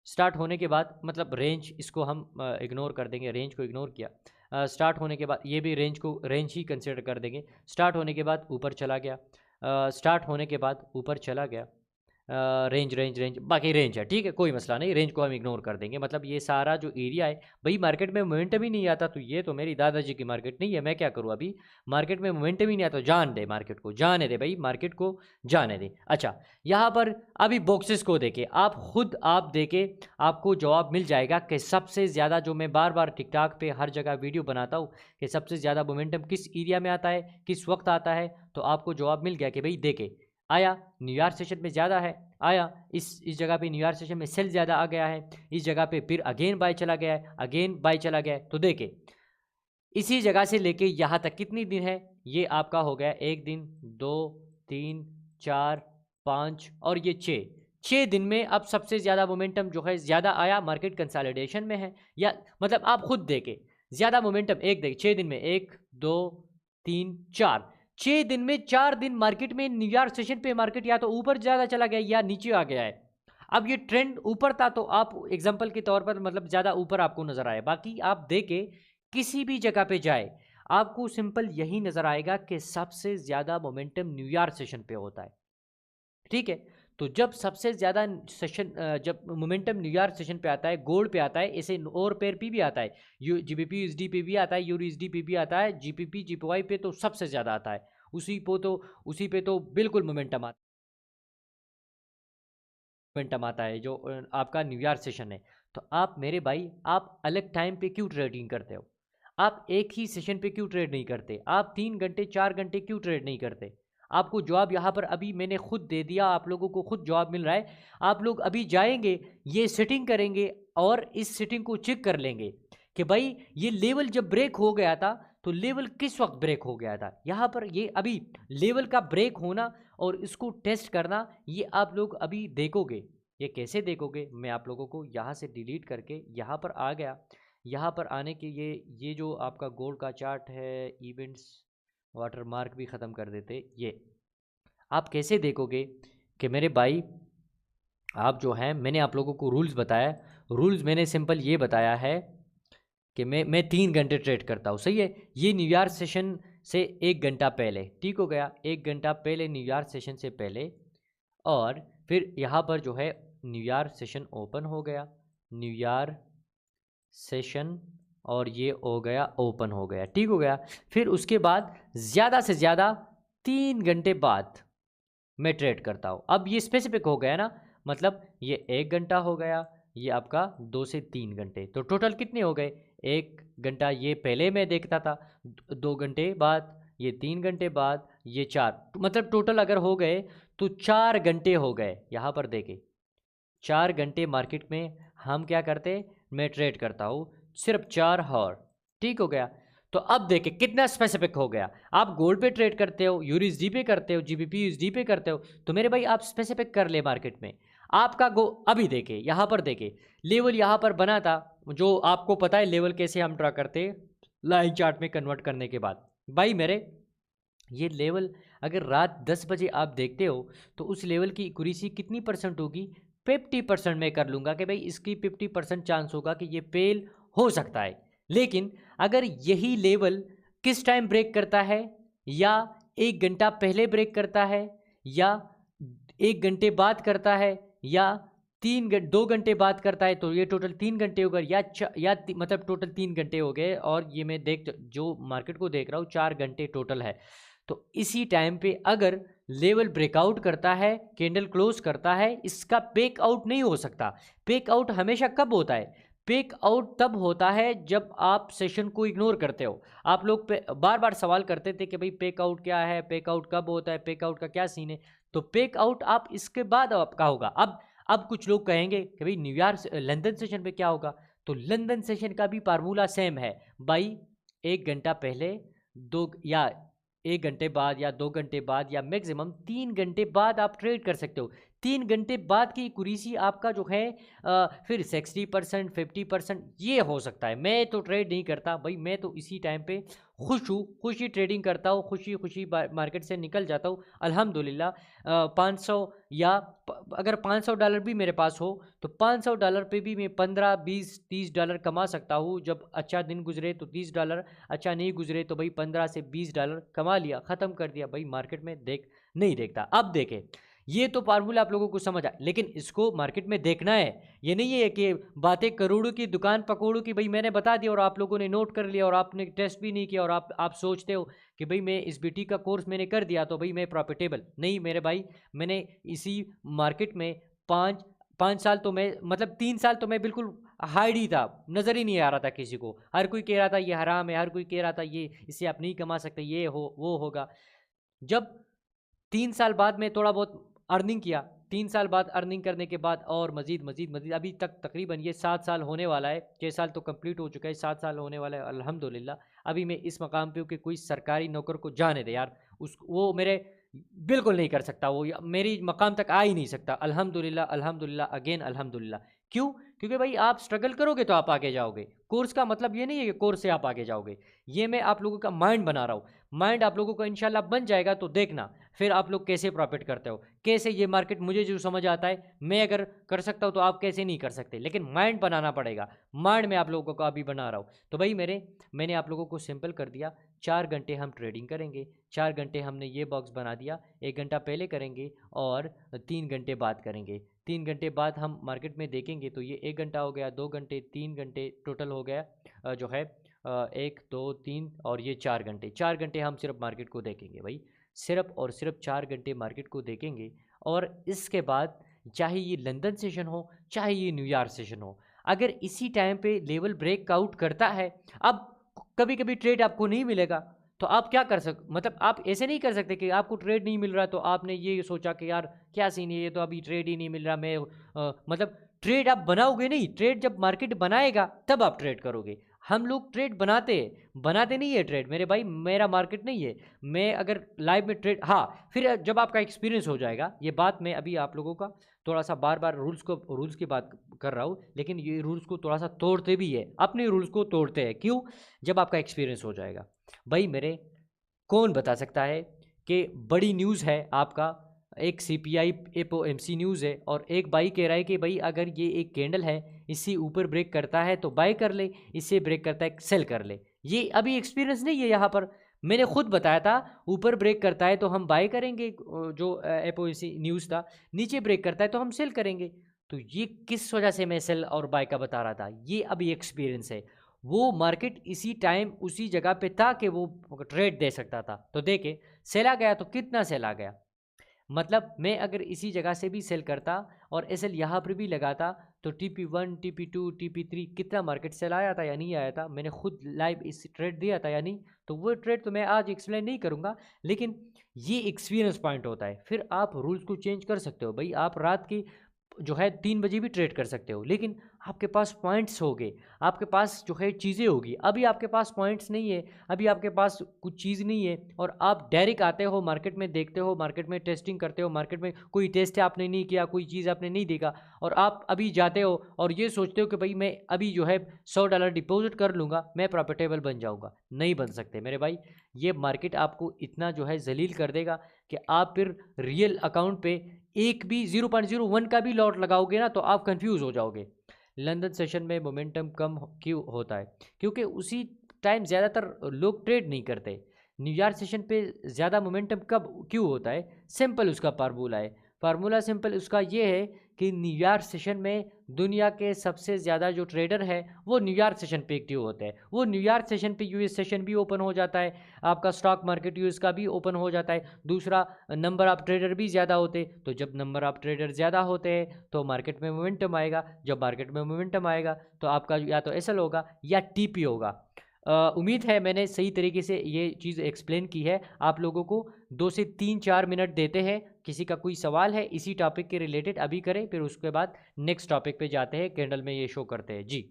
स्टार्ट होने के बाद मतलब रेंज, इसको हम इग्नोर कर देंगे, रेंज को इग्नोर किया। स्टार्ट होने के बाद ये भी रेंज ही कंसिडर कर देंगे। स्टार्ट होने के बाद ऊपर चला गया, स्टार्ट होने के बाद ऊपर चला गया, रेंज बाकी रेंज है, ठीक है, कोई मसला नहीं, रेंज को हम इग्नोर कर देंगे। मतलब ये सारा जो एरिया है भाई, मार्केट में मोमेंटम ही नहीं आता, तो ये तो मेरी दादाजी की मार्केट नहीं है, मैं क्या करूँ, अभी मार्केट में मोमेंटम ही नहीं आता, जान दे मार्केट को, जाने दे भाई, मार्केट को जाने दे। अच्छा, यहाँ पर अभी बॉक्सेस को देखे, आप खुद आप देखे, आपको जवाब मिल जाएगा कि सबसे ज़्यादा, जो मैं बार बार टिकटॉक पे हर जगह वीडियो बनाता हूँ कि सबसे ज़्यादा मोमेंटम किस एरिया में आता है, किस वक्त आता है, तो आपको जवाब मिल गया कि भाई देखे, आया न्यूयॉर्क सेशन में ज़्यादा है, आया इस जगह पे न्यूयॉर्क सेशन में सेल ज़्यादा आ गया है, इस जगह पे फिर अगेन बाय चला गया है, अगेन बाय चला गया है। तो देखे इसी जगह से लेके यहाँ तक कितनी दिन है, ये आपका हो गया 1 दिन, 2, 3, 4, 5 और ये 6 दिन में अब सबसे ज़्यादा मोमेंटम जो है ज़्यादा आया, मार्केट कंसोलिडेशन में है, या मतलब आप खुद देखें ज़्यादा मोमेंटम एक देख 6 दिन में 1 2 3 4 6 दिन में 4 दिन मार्केट में न्यूयॉर्क सेशन पे मार्केट या तो ऊपर ज़्यादा चला गया या नीचे आ गया है। अब ये ट्रेंड ऊपर था तो आप एग्जांपल के तौर पर मतलब ज़्यादा ऊपर आपको नज़र आए, बाकी आप देखें किसी भी जगह पे जाए आपको सिंपल यही नज़र आएगा कि सबसे ज़्यादा मोमेंटम न्यूयॉर्क सेशन पे होता है। ठीक है, तो जब सबसे ज़्यादा सेशन जब मोमेंटम न्यूयॉर्क सेशन पे आता है, गोल्ड पे आता है, ऐसे और पेयर पे भी आता है, जीबीपी यूएसडी पे भी आता है, यूरो यूएसडी पे भी आता है, जीपीपी जीपीवाई पे तो सबसे ज़्यादा आता है, उसी पे तो बिल्कुल मोमेंटम आता है जो आपका न्यूयॉर्क सेशन है। तो आप मेरे भाई आप अलग टाइम पे क्यों ट्रेडिंग करते हो? आप एक ही सेशन पे क्यों ट्रेड नहीं करते? आप 3 घंटे 4 घंटे क्यों ट्रेड नहीं करते? आपको जवाब यहाँ पर अभी मैंने खुद दे दिया, आप लोगों को खुद जवाब मिल रहा है। आप लोग अभी जाएंगे, ये सेटिंग करेंगे और इस सेटिंग को चेक कर लेंगे कि भाई ये लेवल जब ब्रेक हो गया था तो लेवल किस वक्त ब्रेक हो गया था। यहाँ पर ये अभी लेवल का ब्रेक होना और इसको टेस्ट करना ये आप लोग अभी देखोगे। ये कैसे देखोगे? मैं आप लोगों को यहाँ से डिलीट करके यहाँ पर आ गया। यहाँ पर आने के ये जो आपका गोल्ड का चार्ट है, इवेंट्स वाटर मार्क भी ख़त्म कर देते। ये आप कैसे देखोगे कि मेरे भाई आप जो हैं, मैंने आप लोगों को रूल्स बताया, रूल्स मैंने सिंपल ये बताया है कि मैं 3 घंटे ट्रेड करता हूँ, सही है। ये न्यूयॉर्क सेशन से 1 घंटा पहले, ठीक हो गया, 1 घंटा पहले न्यूयॉर्क सेशन से पहले, और फिर यहाँ पर जो है न्यूयॉर्क सेशन ओपन हो गया, न्यूयॉर्क सेशन, और ये हो गया ओपन हो गया, ठीक हो गया। फिर उसके बाद ज़्यादा से ज़्यादा 3 घंटे बाद मैं ट्रेड करता हूँ। अब ये स्पेसिफिक हो गया ना, मतलब ये 1 घंटा हो गया, ये आपका 2 से 3 घंटे, तो टोटल कितने हो गए? 1 घंटा ये पहले मैं देखता था, 2 घंटे बाद, ये 3 घंटे बाद, ये 4, मतलब टोटल अगर हो गए तो 4 घंटे हो गए। यहाँ पर देखें 4 घंटे मार्केट में हम क्या करते, मैं ट्रेड करता हूँ सिर्फ 4 हॉर, ठीक हो गया। तो अब देखें कितना स्पेसिफिक हो गया। आप गोल्ड पे ट्रेड करते हो, यूएसडी पे करते हो, जीबीपी यूएसडी पे करते हो, तो मेरे भाई आप स्पेसिफिक कर ले मार्केट में आपका गो। अभी देखें यहाँ पर देखें लेवल यहाँ पर बना था, जो आपको पता है लेवल कैसे हम ड्रा करते हैं, लाइन चार्ट में कन्वर्ट करने के बाद। भाई मेरे ये लेवल अगर रात 10 बजे आप देखते हो तो उस लेवल की एक्यूरेसी कितनी परसेंट होगी? 50% मैं कर लूँगा कि भाई इसकी 50% चांस होगा कि ये फेल हो सकता है। लेकिन अगर यही लेवल किस टाइम ब्रेक करता है, या 1 घंटा पहले ब्रेक करता है, या 1 घंटे बाद करता है, या 2 घंटे बाद करता है, तो ये टोटल 3 घंटे हो गए, मतलब टोटल 3 घंटे हो गए, और ये मैं जो मार्केट को देख रहा हूँ 4 घंटे टोटल है। तो इसी टाइम पे अगर लेवल ब्रेकआउट करता है, कैंडल क्लोज करता है, इसका पेक आउट नहीं हो सकता। पेक आउट हमेशा कब होता है? पेक आउट तब होता है जब आप सेशन को इग्नोर करते हो। आप लोग बार बार सवाल करते थे कि भाई पेक आउट क्या है, पेक आउट कब होता है, पेक आउट का क्या सीन है। तो पेक आउट आप इसके बाद आपका होगा। अब कुछ लोग कहेंगे कि भाई न्यूयॉर्क लंदन सेशन पे क्या होगा, तो लंदन सेशन का भी फार्मूला सेम है भाई। 1 घंटा पहले, 1 घंटे बाद, या 2 घंटे बाद, या मैक्सिमम 3 घंटे बाद आप ट्रेड कर सकते हो। 3 घंटे बाद की एक्यूरेसी आपका जो है फिर 60% 50% ये हो सकता है। मैं तो ट्रेड नहीं करता भाई, मैं तो इसी टाइम पे खुश हूँ, खुशी ट्रेडिंग करता हूँ, खुशी मार्केट से निकल जाता हूँ अल्हम्दुलिल्लाह। 500 या अगर $500 भी मेरे पास हो तो $500 पे भी मैं 15 20 30 डॉलर कमा सकता हूँ। जब अच्छा दिन गुजरे तो $30, अच्छा नहीं गुजरे तो भाई 15 से $20 कमा लिया, ख़त्म कर दिया भाई। मार्केट में नहीं देखता। अब देखें, ये तो फार्मूला आप लोगों को समझ आए, लेकिन इसको मार्केट में देखना है। ये नहीं है कि बातें करोड़ों की दुकान पकौड़ों की भाई मैंने बता दिया और आप लोगों ने नोट कर लिया और आपने टेस्ट भी नहीं किया, और आप सोचते हो कि भाई मैं इस बीटी का कोर्स मैंने कर दिया तो भाई मैं प्रॉफिटेबल। नहीं मेरे भाई, मैंने इसी मार्केट में 5 साल तो मैं, मतलब 3 साल तो मैं बिल्कुल हाइड ही था, नज़र ही नहीं आ रहा था किसी को। हर कोई कह रहा था ये हराम है, हर कोई कह रहा था ये इससे आप नहीं कमा सकते, ये वो होगा। जब 3 साल बाद मैं थोड़ा बहुत अर्निंग किया, 3 साल बाद अर्निंग करने के बाद और मज़ीद अभी तक तकरीबन ये 7 साल होने वाला है। 6 साल तो कंप्लीट हो चुका है, 7 साल होने वाला है अल्हम्दुलिल्लाह। अभी मैं इस मकाम पे हूँ कि कोई सरकारी नौकर को जाने दे यार, वो मेरे बिल्कुल नहीं कर सकता वो, मेरी मकाम तक आ ही नहीं सकता। अल्हम्दुलिल्लाह अल्हम्दुलिल्लाह अगेन अल्हम्दुलिल्लाह। क्यों? क्योंकि भाई आप स्ट्रगल करोगे तो आप आगे जाओगे। कोर्स का मतलब ये नहीं है कि कोर्स से आप आगे जाओगे, ये मैं आप लोगों का माइंड बना रहा हूँ। माइंड आप लोगों का इंशाल्लाह बन जाएगा तो देखना फिर आप लोग कैसे प्रॉफिट करते हो, कैसे ये मार्केट मुझे जो समझ आता है मैं अगर कर सकता हूँ तो आप कैसे नहीं कर सकते, लेकिन माइंड बनाना पड़ेगा। माइंड में आप लोगों का अभी बना रहा हूँ। तो भाई मैंने आप लोगों को सिंपल कर दिया, 4 घंटे हम ट्रेडिंग करेंगे, 4 घंटे हमने ये बॉक्स बना दिया, 1 घंटा पहले करेंगे और 3 घंटे बाद करेंगे। 3 घंटे बाद हम मार्केट में देखेंगे तो ये 1 घंटा हो गया, 2 घंटे, 3 घंटे टोटल हो गया जो है 1 2 3 और ये 4 घंटे। 4 घंटे हम सिर्फ मार्केट को देखेंगे भाई, सिर्फ और सिर्फ 4 घंटे मार्केट को देखेंगे। और इसके बाद चाहे ये लंदन सेशन हो चाहे ये न्यूयॉर्क सेशन हो, अगर इसी टाइम पे लेवल ब्रेकआउट करता है, अब कभी कभी ट्रेड आपको नहीं मिलेगा तो आप क्या कर मतलब आप ऐसे नहीं कर सकते कि आपको ट्रेड नहीं मिल रहा तो आपने ये सोचा कि यार क्या सीन है, ये तो अभी ट्रेड ही नहीं मिल रहा, मैं मतलब ट्रेड आप बनाओगे नहीं। ट्रेड जब मार्केट बनाएगा तब आप ट्रेड करोगे। हम लोग ट्रेड बनाते नहीं है ट्रेड मेरे भाई, मेरा मार्केट नहीं है। मैं अगर लाइव में ट्रेड, हाँ फिर जब आपका एक्सपीरियंस हो जाएगा, ये बात मैं अभी आप लोगों का थोड़ा सा बार बार रूल्स की बात कर रहा हूँ, लेकिन ये रूल्स को थोड़ा सा तोड़ते भी है, अपने रूल्स को तोड़ते हैं। क्यों? जब आपका एक्सपीरियंस हो जाएगा। भाई मेरे कौन बता सकता है कि बड़ी न्यूज़ है आपका, एक CPI FOMC न्यूज़ है और एक भाई कह रहा है कि भाई अगर ये एक कैंडल है इसी ऊपर ब्रेक करता है तो बाय कर ले, इससे ब्रेक करता है सेल कर ले। ये अभी एक्सपीरियंस नहीं है यहाँ पर, मैंने खुद बताया था ऊपर ब्रेक करता है तो हम बाय करेंगे, जो FOMC न्यूज़ था, नीचे ब्रेक करता है तो हम सेल करेंगे। तो ये किस वजह से मैं सेल और बाय का बता रहा था, ये अभी एक्सपीरियंस है। वो मार्केट इसी टाइम उसी जगह पे था कि वो ट्रेड दे सकता था, तो देखे सेल आ गया। तो कितना सेल आ गया, मतलब मैं अगर इसी जगह से भी सेल करता और एसएल यहाँ पर भी लगाता तो TP1 TP2 TP3 कितना मार्केट सेल आया था या नहीं आया था, मैंने खुद लाइव इस ट्रेड दिया था या नहीं। तो वो ट्रेड तो मैं आज एक्सप्लेन नहीं करूँगा, लेकिन ये एक्सपीरियंस पॉइंट होता है। फिर आप रूल्स को चेंज कर सकते हो भाई, आप रात की जो है 3 बजे भी ट्रेड कर सकते हो, लेकिन आपके पास पॉइंट्स होंगे, आपके पास जो है चीज़ें होगी। अभी आपके पास पॉइंट्स नहीं है, अभी आपके पास कुछ चीज़ नहीं है और आप डायरेक्ट आते हो मार्केट में, देखते हो मार्केट में, टेस्टिंग करते हो मार्केट में, कोई टेस्ट आपने नहीं किया, कोई चीज़ आपने नहीं देखा और आप अभी जाते हो और ये सोचते हो कि भाई मैं अभी जो है $100 डिपॉजिट कर लूँगा, मैं प्रॉफिटेबल बन जाऊँगा। नहीं बन सकते मेरे भाई, ये मार्केट आपको इतना जो है जलील कर देगा कि आप फिर रियल अकाउंट पे एक भी 0.01 का भी लॉट लगाओगे ना तो आप कंफ्यूज हो जाओगे। लंदन सेशन में मोमेंटम कम क्यों होता है? क्योंकि उसी टाइम ज़्यादातर लोग ट्रेड नहीं करते। न्यूयॉर्क सेशन पे ज़्यादा मोमेंटम कब क्यों होता है? सिंपल उसका फार्मूला सिंपल उसका ये है कि न्यूयॉर्क सेशन में दुनिया के सबसे ज़्यादा जो ट्रेडर है वो न्यूयॉर्क सेशन पे एक्टिव होते हैं। वो न्यूयॉर्क सेशन पे यूएस सेशन भी ओपन हो जाता है, आपका स्टॉक मार्केट यूएस का भी ओपन हो जाता है। दूसरा, नंबर ऑफ ट्रेडर भी ज़्यादा होते, तो जब नंबर ऑफ ट्रेडर ज़्यादा होते हैं तो मार्केट में मोमेंटम आएगा। जब मार्केट में मोमेंटम आएगा तो आपका या तो एसएल होगा या टीपी होगा। उम्मीद है मैंने सही तरीके से ये चीज़ एक्सप्लेन की है आप लोगों को। 2 से 3-4 मिनट देते हैं, किसी का कोई सवाल है इसी टॉपिक के रिलेटेड अभी करें, फिर उसके बाद नेक्स्ट टॉपिक पे जाते हैं। कैंडल में ये शो करते हैं जी।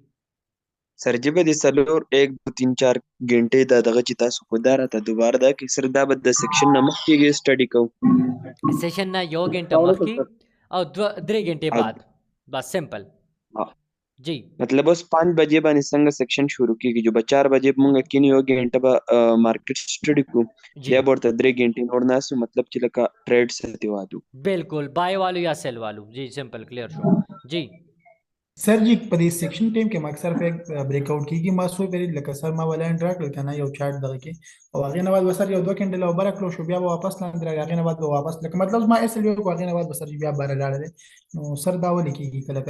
सर जी बदी सलोर 1 2 3 4 घंटे दादा चिता सुखदार था दोबारा दा कि सर दा बद सेक्शन नमक की स्टडी को सेशन ना यो घंटा मक्की और 2 घंटे बाद, बस सिंपल जी। मतलब बस 5 बजे बानी संग सेक्शन शुरू की जो 4 बजे मंग किन यो घंटा बा मार्केट स्टडी को जी या बोलता 3 घंटे नोडना सु मतलब चिलका ट्रेड से वादू बिल्कुल, बाय वालू या सेल वालू जी, सिंपल क्लियर शो जी। सर जी पदी सेक्शन टीम के मकसर पे ब्रेकआउट की मासो पेरी लका सर मा वाला ड्रा कल kana यो चार्ट दगे की और आगे नवाज बसर यो 2 कैंडल और बरा क्लोज बिया वापस ना अंदर आगे नवाज वापस लक मतलब मा एसएल यो आगे नवाज बसर जी बिया बारा डाल दे नो सर दावली की कला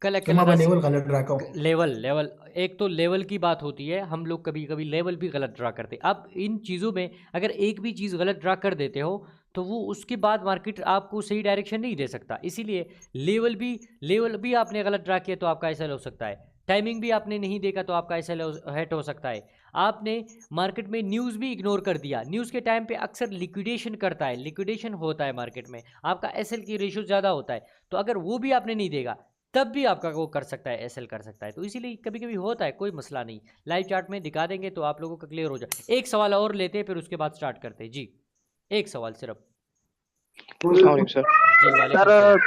कल तो मा लेवल गलत ड्रा को लेवल एक तो लेवल की बात होती है, हम लोग कभी कभी लेवल भी गलत ड्रा करते हैं। अब इन चीज़ों में अगर एक भी चीज़ गलत ड्रा कर देते हो तो वो उसके बाद मार्केट आपको सही डायरेक्शन नहीं दे सकता। इसीलिए लेवल भी आपने गलत ड्रा किया तो आपका एसएल हो सकता है, टाइमिंग भी आपने नहीं देखा तो आपका एसएल हेट हो सकता है। आपने मार्केट में न्यूज़ भी इग्नोर कर दिया, न्यूज़ के टाइम पे अक्सर लिक्विडेशन करता है, लिक्विडेशन होता है मार्केट में, आपका एसएल की रेशियो ज़्यादा होता है, तो अगर वो भी आपने नहीं देखा तब भी आपका वो कर सकता है, एसएल कर सकता है। तो इसीलिए कभी कभी होता है, कोई मसला नहीं, लाइव चार्ट में दिखा देंगे तो आप लोगों का क्लियर हो जाए। एक सवाल और लेते हैं फिर उसके बाद स्टार्ट करते हैं जी, एक सवाल सिर्फ। अस्सलाम वालेकुम सर। जी सर वालेकुम सलाम।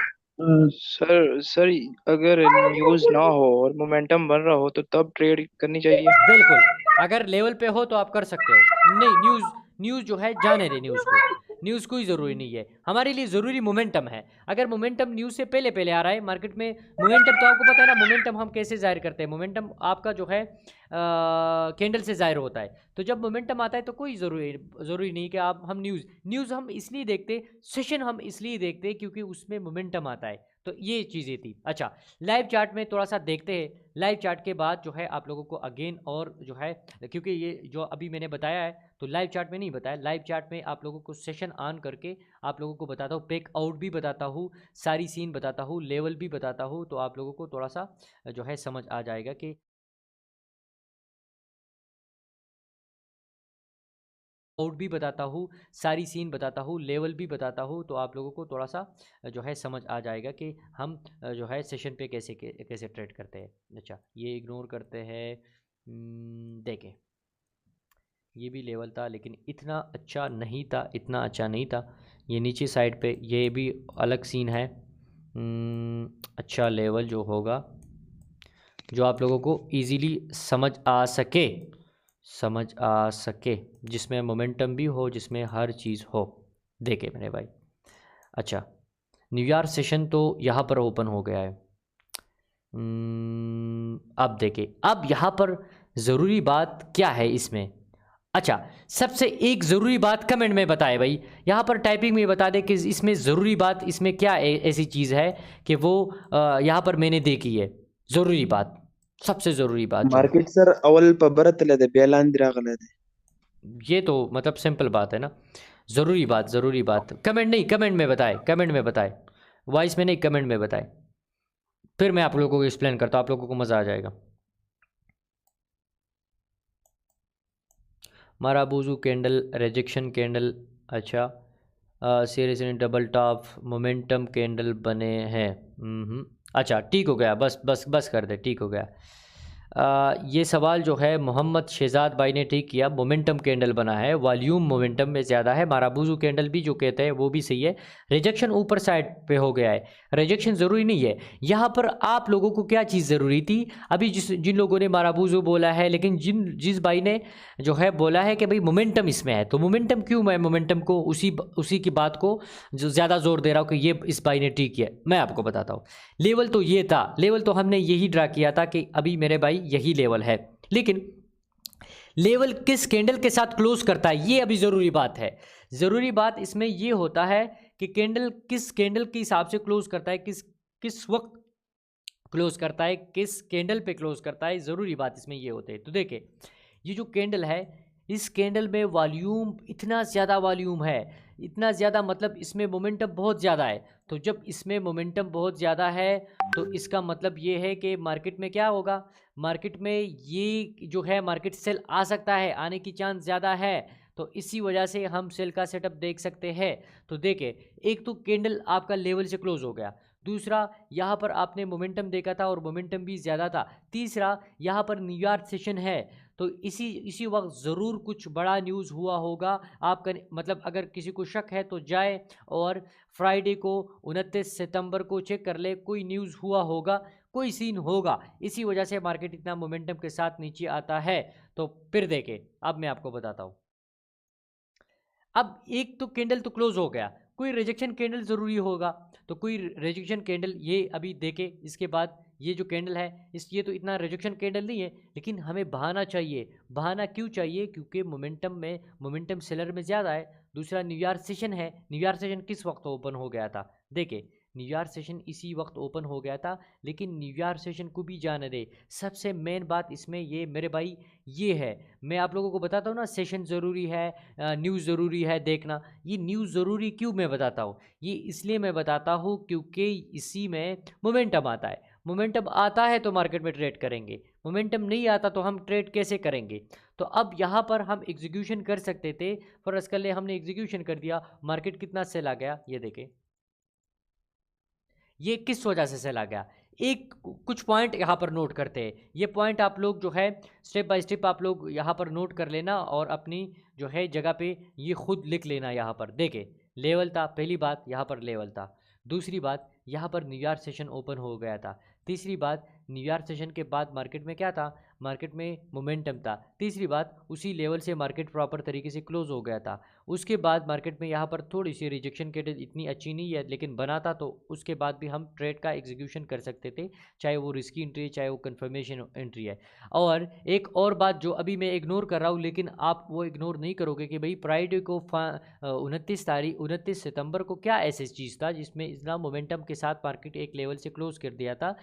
सर अगर न्यूज़ ना हो और मोमेंटम बन रहा हो तो तब ट्रेड करनी चाहिए। बिल्कुल, अगर लेवल पे हो तो आप कर सकते हो। नहीं, न्यूज़ जो है जाने दे न्यूज़ कोई ज़रूरी नहीं है। हमारे लिए ज़रूरी मोमेंटम है। अगर मोमेंटम न्यूज़ से पहले आ रहा है मार्केट में, मोमेंटम तो आपको पता है ना, मोमेंटम हम कैसे ज़ाहिर करते हैं। मोमेंटम आपका जो है कैंडल से ज़ाहिर होता है। तो जब मोमेंटम आता है तो कोई ज़रूरी नहीं कि हम न्यूज़ हम इसलिए देखते, सेशन हम इसलिए देखते क्योंकि उसमें मोमेंटम आता है। तो ये चीज़ें थी। अच्छा, लाइव चार्ट में थोड़ा सा देखते हैं। लाइव चार्ट के बाद जो है आप लोगों को अगेन और जो है, क्योंकि ये जो अभी मैंने बताया है तो लाइव चार्ट में नहीं बताया। लाइव चार्ट में आप लोगों को सेशन ऑन करके आप लोगों को बताता हूँ, पेक आउट भी बताता हूँ, सारी सीन बताता हूँ, लेवल भी बताता हूँ। तो आप लोगों को थोड़ा सा जो है समझ आ जाएगा कि आउट भी बताता हूँ, सारी सीन बताता हूँ, लेवल भी बताता हूँ। तो आप लोगों को थोड़ा सा जो है समझ आ जाएगा कि हम जो है सेशन पे कैसे ट्रेड करते हैं। अच्छा, ये इग्नोर करते हैं। देखें, ये भी लेवल था लेकिन इतना अच्छा नहीं था। ये नीचे साइड पे ये भी अलग सीन है। अच्छा लेवल जो होगा, जो आप लोगों को इजीली समझ आ सके, जिसमें मोमेंटम भी हो, जिसमें हर चीज़ हो। देखे मेरे भाई। अच्छा, न्यूयॉर्क सेशन तो यहाँ पर ओपन हो गया है। अब देखें, अब यहाँ पर ज़रूरी बात क्या है इसमें। अच्छा, सबसे एक ज़रूरी बात कमेंट में बताए भाई, यहाँ पर टाइपिंग में बता दे कि इसमें ज़रूरी बात, इसमें क्या ऐसी चीज़ है कि वो यहाँ पर मैंने देखी है। ज़रूरी बात, सबसे ज़रूरी बात जो है, मार्केट सर अवल पर बरतले दे बेलान दिरागले दे। ये तो मतलब सिंपल बात है ना। ज़रूरी बात कमेंट में बताए, वॉइस में नहीं, कमेंट में बताए। फिर मैं आप लोगों को एक्सप्लेन करता हूँ, आप लोगों को मज़ा आ जाएगा। माराबूजू कैंडल, रिजेक्शन कैंडल। अच्छा, series double top momentum candle बने हैं। अच्छा, ठीक हो गया, बस कर दे, ठीक हो गया। ये सवाल जो है मोहम्मद शहजाद भाई ने ठीक किया। मोमेंटम कैंडल बना है, वॉल्यूम मोमेंटम में ज़्यादा है। माराबूजू कैंडल भी जो कहते हैं वो भी सही है। रिजेक्शन ऊपर साइड पे हो गया है, रिजेक्शन ज़रूरी नहीं है। यहाँ पर आप लोगों को क्या चीज़ ज़रूरी थी, अभी जिन लोगों ने माराबूजू बोला है, लेकिन जिस भाई ने जो है बोला है कि भाई मोमेंटम इसमें है, तो मोमेंटम क्यों, मैं मोमेंटम को उसी की बात को जो ज़्यादा जोर दे रहा हूँ कि ये इस भाई ने ठीक किया। मैं आपको बताता हूँ, लेवल तो ये था, लेवल तो हमने यही ड्रा किया था कि अभी मेरे भाई यही लेवल है, लेकिन लेवल किस कैंडल के साथ क्लोज करता है ये अभी ज़रूरी बात है। ज़रूरी बात इसमें ये होता है कि कैंडल किस कैंडल के हिसाब से क्लोज करता है, किस वक्त क्लोज करता है, किस कैंडल पे क्लोज करता है, ज़रूरी बात इसमें ये होती है। तो देखिए, ये जो कैंडल है, इस कैंडल में वॉल्यूम, इतना ज़्यादा वॉल्यूम है, इतना ज़्यादा मतलब इसमें मोमेंटम बहुत ज़्यादा है। तो जब इसमें मोमेंटम बहुत ज़्यादा है तो इसका मतलब ये है कि मार्केट में क्या होगा, मार्केट में ये जो है मार्केट सेल आ सकता है, आने की चांस ज़्यादा है। तो इसी वजह से हम सेल का सेटअप देख सकते हैं। तो देखिए, एक तो कैंडल आपका लेवल से क्लोज हो गया, दूसरा यहाँ पर आपने मोमेंटम देखा था और मोमेंटम भी ज़्यादा था, तीसरा यहाँ पर न्यूयॉर्क सेशन है। तो इसी वक्त ज़रूर कुछ बड़ा न्यूज़ हुआ होगा। आपका मतलब अगर किसी को शक है तो जाए और फ्राइडे को 29 सितंबर को चेक कर ले, कोई न्यूज़ हुआ होगा, कोई सीन होगा, इसी वजह से मार्केट इतना मोमेंटम के साथ नीचे आता है। तो फिर देखें, अब मैं आपको बताता हूँ। अब एक तो कैंडल तो क्लोज हो गया, कोई रिजेक्शन कैंडल ज़रूरी होगा, तो कोई रिजेक्शन कैंडल ये अभी देखे। इसके बाद ये जो कैंडल है, ये तो इतना रिजेक्शन कैंडल नहीं है, लेकिन हमें बहाना चाहिए। बहाना क्यों चाहिए, क्योंकि मोमेंटम सेलर में ज़्यादा है। दूसरा न्यूयॉर्क सेशन है, न्यूयॉर्क सेशन किस वक्त ओपन हो गया था, देखे न्यूयॉर्क सेशन इसी वक्त ओपन हो गया था। लेकिन न्यूयॉर्क सेशन को भी जाने दे, सबसे मेन बात इसमें ये मेरे भाई ये है, मैं आप लोगों को बताता हूँ ना, सेशन ज़रूरी है, न्यूज़ ज़रूरी है देखना। ये न्यूज़ ज़रूरी क्यों मैं बताता हूँ, ये इसलिए मैं बताता हूँ क्योंकि इसी में मोमेंटम आता है। मोमेंटम आता है तो मार्केट में ट्रेड करेंगे, मोमेंटम नहीं आता तो हम ट्रेड कैसे करेंगे। तो अब यहाँ पर हम एग्जीक्यूशन कर सकते थे, फर्ज कर ले हमने एग्जीक्यूशन कर दिया, मार्केट कितना सेल आ गया, ये देखें ये किस वजह से सेल आ गया। एक कुछ पॉइंट यहाँ पर नोट करते हैं, ये पॉइंट आप लोग जो है स्टेप बाय स्टेप आप लोग यहाँ पर नोट कर लेना और अपनी जो है जगह पे ये खुद लिख लेना। यहाँ पर देखें, लेवल था, पहली बात यहाँ पर लेवल था। दूसरी बात यहाँ पर न्यूयॉर्क सेशन ओपन हो गया था। तीसरी बात न्यूयॉर्क सेशन के बाद मार्केट में क्या था, मार्केट में मोमेंटम था। तीसरी बात उसी लेवल से मार्केट प्रॉपर तरीके से क्लोज हो गया था। उसके बाद मार्केट में यहाँ पर थोड़ी सी रिजेक्शन कैंडल, इतनी अच्छी नहीं है लेकिन बना था, तो उसके बाद भी हम ट्रेड का एग्जीक्यूशन कर सकते थे, चाहे वो रिस्की एंट्री है चाहे वो कन्फर्मेशन एंट्री है। और एक और बात जो अभी मैं इग्नोर कर रहा हूँ, लेकिन आप वो इग्नोर नहीं करोगे कि भाई फ्राइडे को 29 सितंबर को क्या ऐसी चीज़ था जिसमें इतना मोमेंटम के साथ मार्केट एक लेवल से क्लोज कर दिया था,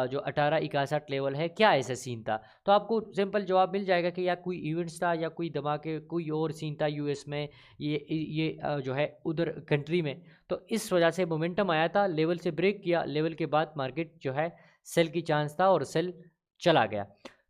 जो 1861 लेवल है, क्या ऐसा सीन था? तो आपको सिंपल जवाब मिल जाएगा कि या कोई इवेंट्स था या कोई धमाके, कोई और सीन था यूएस में, ये जो है उधर कंट्री में। तो इस वजह से मोमेंटम आया था, लेवल से ब्रेक किया, लेवल के बाद मार्केट जो है सेल की चांस था और सेल चला गया।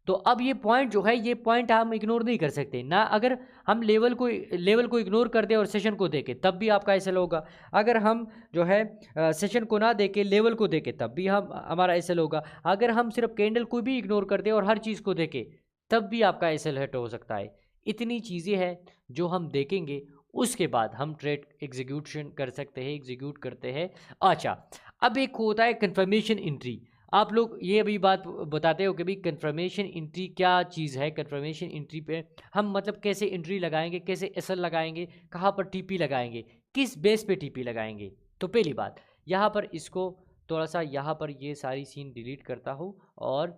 तो अब ये पॉइंट जो है, ये पॉइंट हम इग्नोर नहीं कर सकते ना। अगर हम लेवल को इग्नोर कर दें और सेशन को देखें तब भी आपका एसएल होगा। अगर हम जो है सेशन को ना देखें, लेवल को देखें, तब भी हमारा एसएल होगा। अगर हम सिर्फ कैंडल को भी इग्नोर कर दें और हर चीज़ को देखें तब भी आपका एसएल हिट हो सकता है। इतनी चीज़ें हैं जो हम देखेंगे, उसके बाद हम ट्रेड एग्जीक्यूशन कर सकते हैं, एग्जीक्यूट करते हैं। अच्छा, अब एक होता है कन्फर्मेशन एंट्री। आप लोग ये अभी बात बताते हो कि भाई कन्फर्मेशन एंट्री क्या चीज़ है। कन्फर्मेशन एंट्री पे हम मतलब कैसे एंट्री लगाएंगे, कैसे एसएल लगाएंगे, कहाँ पर टीपी लगाएंगे, किस बेस पे टीपी लगाएंगे। तो पहली बात यहाँ पर इसको थोड़ा सा यहाँ पर ये सारी सीन डिलीट करता हूँ और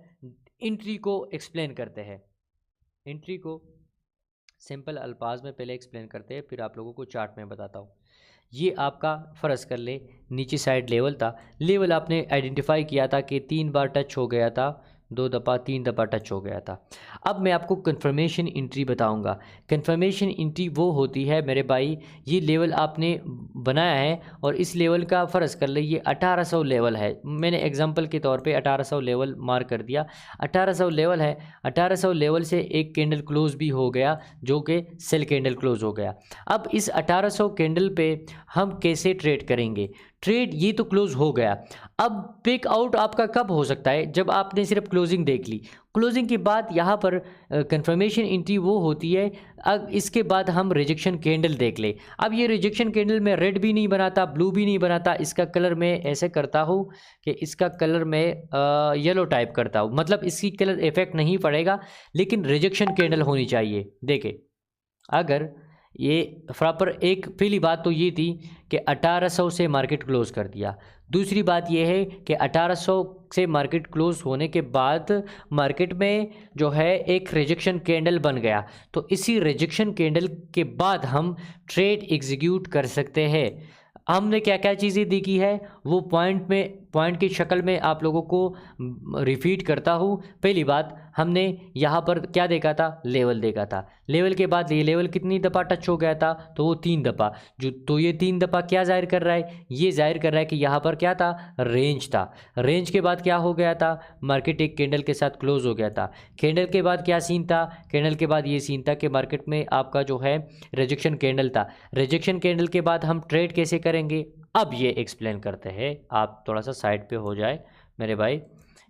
एंट्री को एक्सप्लेन करते हैं। एंट्री को सिंपल अल्फाज में पहले एक्सप्लेन करते हैं, फिर आप लोगों को चार्ट में बताता हूँ। ये आपका फ़र्ज़ कर ले नीचे साइड लेवल था, लेवल आपने आइडेंटिफाई किया था कि 3 बार टच हो गया था, 2 दफ़ा 3 दफ़ा टच हो गया था। अब मैं आपको कन्फर्मेशन एंट्री बताऊंगा। कन्फर्मेशन एंट्री वो होती है मेरे भाई, ये लेवल आपने बनाया है और इस लेवल का फ़र्ज़ कर ले ये 1800 लेवल है। मैंने एग्जांपल के तौर पे 1800 लेवल मार्क कर दिया। 1800 लेवल है, 1800 लेवल से एक कैंडल क्लोज भी हो गया जो कि सेल कैंडल क्लोज हो गया। अब इस 1800 कैंडल पे हम कैसे ट्रेड करेंगे? ट्रेड ये तो क्लोज हो गया, अब पिक आउट आपका कब हो सकता है? जब आपने सिर्फ क्लोजिंग देख ली। क्लोजिंग के बाद यहाँ पर कंफर्मेशन एंट्री वो होती है, अब इसके बाद हम रिजेक्शन कैंडल देख ले। अब ये रिजेक्शन कैंडल में रेड भी नहीं बनाता, ब्लू भी नहीं बनाता, इसका कलर मैं ऐसे करता हूँ कि इसका कलर मैं येलो टाइप करता हूँ, मतलब इसकी कलर इफेक्ट नहीं पड़ेगा, लेकिन रिजेक्शन कैंडल होनी चाहिए। देखे, अगर ये प्रॉपर, एक पहली बात तो ये थी कि 1800 से मार्केट क्लोज कर दिया। दूसरी बात ये है कि 1800 से मार्केट क्लोज होने के बाद मार्केट में जो है एक रिजेक्शन कैंडल बन गया, तो इसी रिजेक्शन कैंडल के बाद हम ट्रेड एग्जीक्यूट कर सकते हैं। हमने क्या क्या चीज़ें देखी है वो पॉइंट की शक्ल में आप लोगों को रिपीट करता हूँ। पहली बात, हमने यहाँ पर क्या देखा था? लेवल देखा था। लेवल के बाद ये लेवल कितनी दफ़ा टच हो गया था? तो वो 3 दफ़ा। तो ये 3 दफ़ा क्या जाहिर कर रहा है? ये जाहिर कर रहा है कि यहाँ पर क्या था? रेंज था। रेंज के बाद क्या हो गया था? मार्केट एक कैंडल के साथ क्लोज हो गया था। कैंडल के बाद क्या सीन था? कैंडल के बाद ये सीन था कि मार्केट में आपका जो है रिजेक्शन कैंडल था। रिजेक्शन कैंडल के बाद हम ट्रेड कैसे करेंगे, अब ये एक्सप्लेन करते हैं। आप थोड़ा सा साइड पे हो जाए मेरे भाई,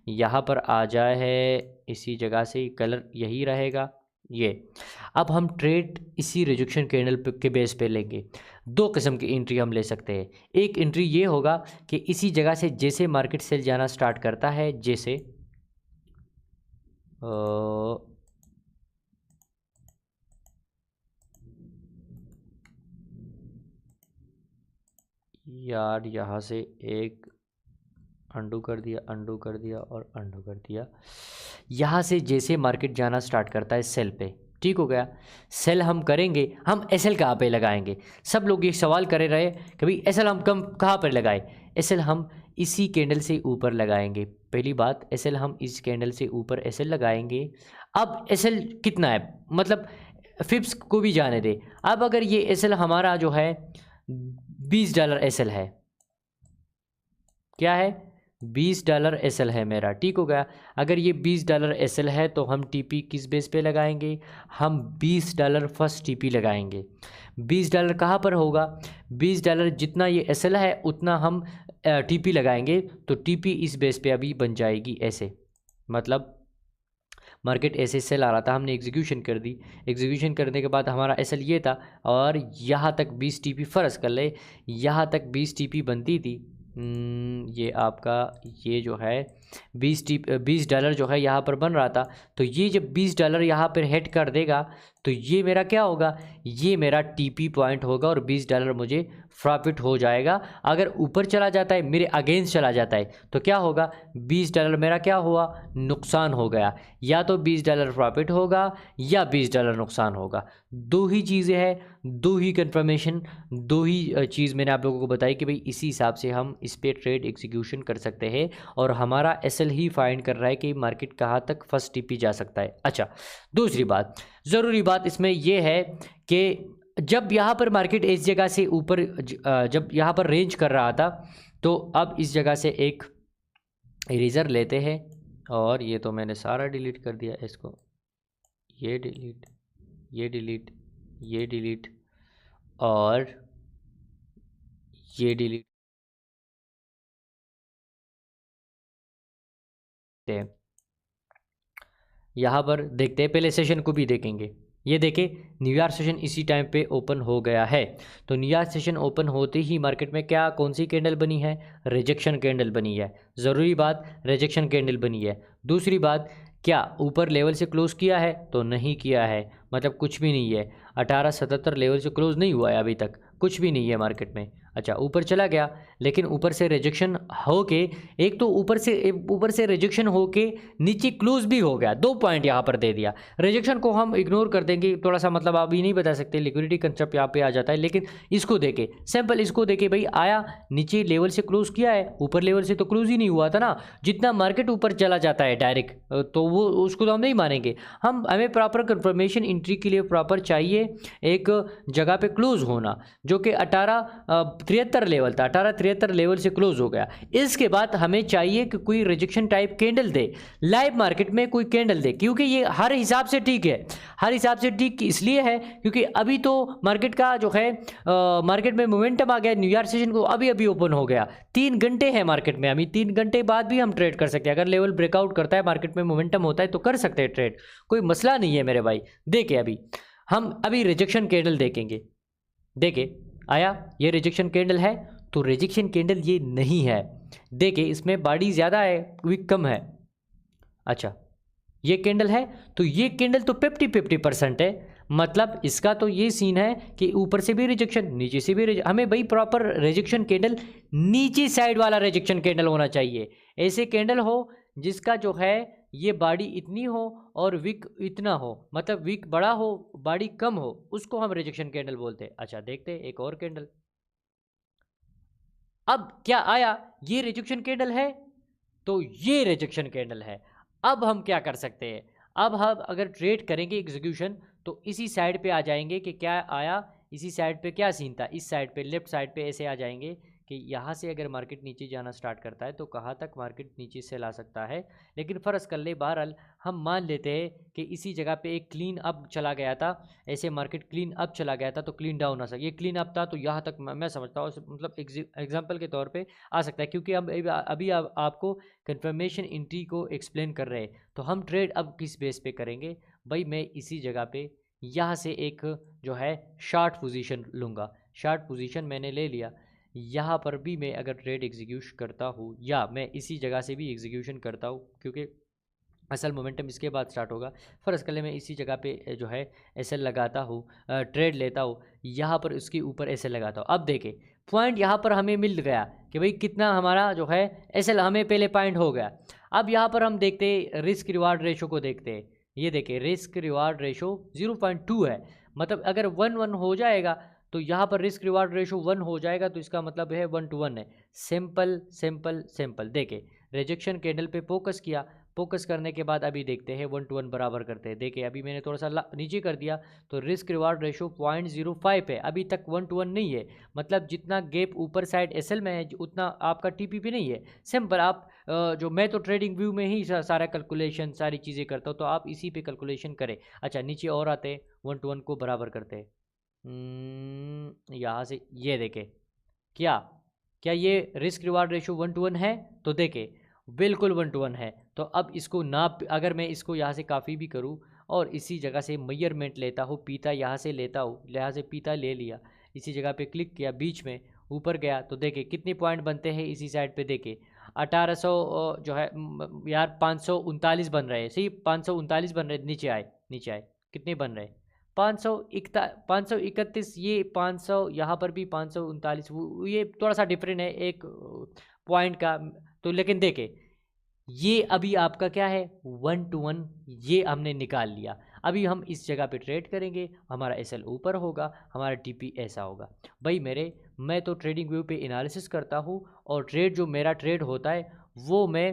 यहाँ पर आ जाए है, इसी जगह से कलर यही रहेगा ये। अब हम ट्रेड इसी रिजेक्शन कैंडल के बेस पे लेंगे। 2 किस्म की एंट्री हम ले सकते हैं। एक एंट्री ये होगा कि इसी जगह से जैसे मार्केट सेल जाना स्टार्ट करता है, जैसे यार यहाँ से एक अंडू कर दिया, अंडू कर दिया और अंडू कर दिया। यहाँ से जैसे मार्केट जाना स्टार्ट करता है सेल पे, ठीक हो गया। सेल हम करेंगे, हम एसएल कहाँ पे लगाएंगे? सब लोग ये सवाल करे रहे कि भाई एसएल हम कहाँ पर लगाए? एसएल हम इसी कैंडल से ऊपर लगाएंगे। पहली बात, एसएल हम इस कैंडल से ऊपर एसएल लगाएंगे। अब एसएल कितना है, मतलब फिप्स को भी जाने दे। अब अगर ये एसएल हमारा जो है $20 एसएल है, क्या है? $20 एसएल है मेरा, ठीक हो गया। अगर ये $20 एसएल है तो हम टीपी किस बेस पे लगाएंगे? हम $20 फर्स्ट टीपी लगाएंगे। $20 कहाँ पर होगा? $20 जितना ये एसएल है उतना हम टीपी लगाएंगे, तो टीपी इस बेस पे अभी बन जाएगी ऐसे, मतलब मार्केट ऐसे सेल आ रहा था, हमने एग्जीक्यूशन कर दी। एग्जीक्यूशन करने के बाद हमारा एसएल ये था और यहाँ तक 20 टीपी फ़र्ज कर ले, यहाँ तक 20 टीपी बनती थी। ये आपका ये जो है $20 जो है यहाँ पर बन रहा था। तो ये जब $20 यहाँ पर हिट कर देगा तो ये मेरा क्या होगा, ये मेरा टीपी पॉइंट होगा और $20 मुझे प्रॉफिट हो जाएगा। अगर ऊपर चला जाता है, मेरे अगेंस्ट चला जाता है, तो क्या होगा, $20 मेरा क्या हुआ, नुकसान हो गया। या तो $20 प्रॉफिट होगा या $20 नुकसान होगा। दो ही चीज़ें हैं, दो ही कंफर्मेशन, दो ही चीज़ मैंने आप लोगों को बताई कि भाई इसी हिसाब से हम इस पे ट्रेड एग्जीक्यूशन कर सकते हैं और हमारा एसएल ही फाइंड कर रहा है कि मार्केट कहाँ तक फर्स्ट टीपी जा सकता है। अच्छा, दूसरी बात, ज़रूरी बात इसमें यह है कि जब यहाँ पर मार्केट इस जगह से ऊपर जब यहाँ पर रेंज कर रहा था, तो अब इस जगह से एक इरेजर लेते हैं और ये तो मैंने सारा डिलीट कर दिया इसको, ये डिलीट, ये डिलीट, ये डिलीट और ये डिलीट। यहाँ पर देखते हैं, पहले सेशन को भी देखेंगे। ये देखें, न्यूयॉर्क सेशन इसी टाइम पे ओपन हो गया है। तो न्यूयॉर्क सेशन ओपन होते ही मार्केट में क्या, कौन सी कैंडल बनी है, रिजेक्शन कैंडल बनी है। ज़रूरी बात, रिजेक्शन कैंडल बनी है। दूसरी बात, क्या ऊपर लेवल से क्लोज़ किया है, तो नहीं किया है, मतलब कुछ भी नहीं है। 1877 लेवल से क्लोज़ नहीं हुआ है अभी तक, कुछ भी नहीं है मार्केट में। अच्छा, ऊपर चला गया, लेकिन ऊपर से रिजेक्शन हो के, एक तो ऊपर से रिजेक्शन हो के नीचे क्लोज भी हो गया, 2 पॉइंट यहाँ पर दे दिया। रिजेक्शन को हम इग्नोर कर देंगे, थोड़ा सा मतलब अभी नहीं बता सकते, लिक्विडिटी कंसेप्ट यहाँ पे आ जाता है। लेकिन इसको देखे, सिंपल इसको देखे, भाई आया नीचे लेवल से क्लोज किया है, ऊपर लेवल से तो क्लोज ही नहीं हुआ था ना। जितना मार्केट ऊपर चला जाता है डायरेक्ट, तो वो उसको तो हम नहीं मानेंगे। हमें प्रॉपर कंफर्मेशन एंट्री के लिए प्रॉपर चाहिए एक जगह पे क्लोज होना, जो कि 1873 लेवल था, 1873 लेवल से क्लोज हो गया। इसके बाद हमें चाहिए कि कोई रिजेक्शन टाइप कैंडल दे, लाइव मार्केट में कोई कैंडल दे, क्योंकि ये हर हिसाब से ठीक है। हर हिसाब से ठीक इसलिए है क्योंकि अभी तो मार्केट का जो है मार्केट में मोमेंटम आ गया। न्यूयॉर्क सेशन को अभी अभी ओपन हो गया, 3 घंटे है मार्केट में, अभी 3 घंटे बाद भी हम ट्रेड कर सकते हैं। अगर लेवल ब्रेकआउट करता है, मार्केट में मोमेंटम होता है, तो कर सकते हैं ट्रेड, कोई मसला नहीं है मेरे भाई। देखे अभी हम रिजेक्शन कैंडल देखेंगे। देखे आया, ये रिजेक्शन कैंडल है, तो रिजेक्शन कैंडल ये नहीं है। देखे इसमें बॉडी ज़्यादा है, विक कम है। अच्छा, ये कैंडल है, तो ये कैंडल तो 50% है, मतलब इसका तो ये सीन है कि ऊपर से भी रिजेक्शन, नीचे से भी हमें भाई प्रॉपर रिजेक्शन कैंडल, नीचे साइड वाला रिजेक्शन कैंडल होना चाहिए। ऐसे कैंडल हो जिसका जो है ये बॉडी इतनी हो और विक इतना हो, मतलब विक बड़ा हो, बॉडी कम हो, उसको हम रिजेक्शन कैंडल बोलते हैं। अच्छा, देखते हैं एक और कैंडल। अब क्या आया, ये रिजेक्शन कैंडल है, तो ये रिजेक्शन कैंडल है। अब हम क्या कर सकते हैं, अब हम अगर ट्रेड करेंगे एग्जीक्यूशन, तो इसी साइड पे आ जाएंगे कि क्या आया, इसी साइड पे क्या सीन था, इस साइड पे लेफ्ट साइड पे ऐसे आ जाएंगे कि यहाँ से अगर मार्केट नीचे जाना स्टार्ट करता है तो कहाँ तक मार्केट नीचे से ला सकता है। लेकिन फ़र्ज़ कर ले, बहरहाल हम मान लेते हैं कि इसी जगह पे एक क्लीन अप चला गया था, ऐसे मार्केट क्लीन अप चला गया था, तो क्लीन डाउन आ सकता, ये क्लीन अप था, तो यहाँ तक मैं समझता हूँ, मतलब एग्जाम्पल के तौर पे आ सकता है। क्योंकि हम अभी आपको कंफर्मेशन एंट्री को एक्सप्लेन कर रहे हैं, तो हम ट्रेड अब किस बेस पे करेंगे भाई। मैं इसी जगह पे यहाँ से एक जो है शार्ट पोजीशन लूँगा। शार्ट पोजीशन मैंने ले लिया, यहाँ पर भी मैं अगर ट्रेड एग्जीक्यूशन करता हूँ, या मैं इसी जगह से भी एग्जीक्यूशन करता हूँ, क्योंकि असल मोमेंटम इसके बाद स्टार्ट होगा। फ़र्ज़ कर ले मैं इसी जगह पे जो है एसएल लगाता हूँ, ट्रेड लेता हूँ, यहाँ पर इसके ऊपर एसएल लगाता हूँ। अब देखें पॉइंट यहाँ पर हमें मिल गया कि भाई कितना हमारा जो है एसएल हमें पहले पॉइंट हो गया। अब यहाँ पर हम देखते हैं रिस्क रिवार्ड रेशो को देखते हैं। ये देखें रिस्क रिवार्ड रेशो 0.2 है, मतलब अगर 1-1 हो जाएगा तो यहाँ पर रिस्क रिवार्ड रेशो 1 हो जाएगा, तो इसका मतलब है 1-1 है। Simple simple simple. देखें रिजेक्शन कैंडल पे फोकस किया, फोकस करने के बाद अभी देखते हैं 1-1 बराबर करते हैं। देखिए अभी मैंने थोड़ा सा नीचे कर दिया, तो रिस्क रिवार्ड रेशो 0.05 है, अभी तक 1-1 नहीं है, मतलब जितना गैप ऊपर साइड एसएल में है उतना आपका टीपीपी नहीं है। सिंपल आप जो मैं तो ट्रेडिंग व्यू में ही सारा कैलकुलेशन सारी चीज़ें करता हूँ, तो आप इसी पे कैलकुलेशन करें। अच्छा, नीचे और आते हैं, 1-1 को बराबर करते हैं। यहाँ से ये देखें क्या ये रिस्क रिवार्ड रेशो 1-1 है, तो देखें बिल्कुल 1-1 है। तो अब इसको नाप, अगर मैं इसको यहाँ से काफ़ी भी करूँ और इसी जगह से मेजरमेंट लेता हूँ, पीता यहाँ से लेता हूँ, यहाँ से पीता ले लिया, इसी जगह पे क्लिक किया, बीच में ऊपर गया तो देखे कितने पॉइंट बनते हैं इसी साइड पे, देखे 1800 जो है यार 539 बन रहे हैं, सही 539 बन रहे, नीचे आए, नीचे आए, कितने बन रहे 531, ये 500, यहाँ पर भी 539, ये थोड़ा सा डिफरेंट है एक पॉइंट का, तो लेकिन देखे ये अभी आपका क्या है 1 to 1, ये हमने निकाल लिया। अभी हम इस जगह पे ट्रेड करेंगे, हमारा एसएल ऊपर होगा, हमारा टीपी ऐसा होगा। भाई मैं तो ट्रेडिंग व्यू पे एनालिसिस करता हूँ और ट्रेड जो मेरा ट्रेड होता है वो मैं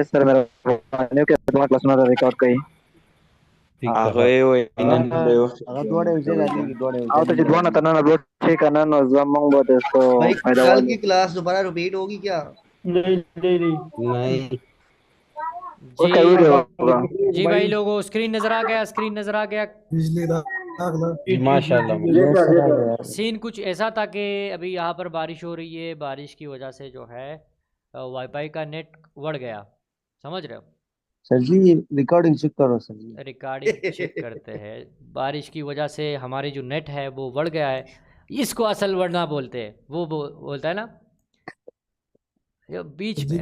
सर मेरा क्लास में रिकॉर्ड कई Agoy inan dayo. आओ तो जितवाना तना ना ब्लॉक चेक करना ना जमंग बहुत इसको भाई फायदा कल वाली की क्लास दोबारा रिपीट होगी क्या? नहीं वो क्या वीडियो होगा जी भाई लोगों, स्क्रीन नजर आ गया, स्क्रीन नजर आ गया। माशाल्लाह। सीन कुछ ऐसा था कि अभी यहाँ पर बारिश हो रही है, बारिश की वजह से जो है वाईफाई का नेट बढ़ गया, समझ रहे हो? सर जी रिकॉर्डिंग चेक करो सर जी। रिकॉर्डिंग चेक करते हैं। बारिश की वजह से हमारी जो नेट है वो बढ़ गया है, इसको असल वरना बोलते हैं, वो बोलता है ना ये बीच में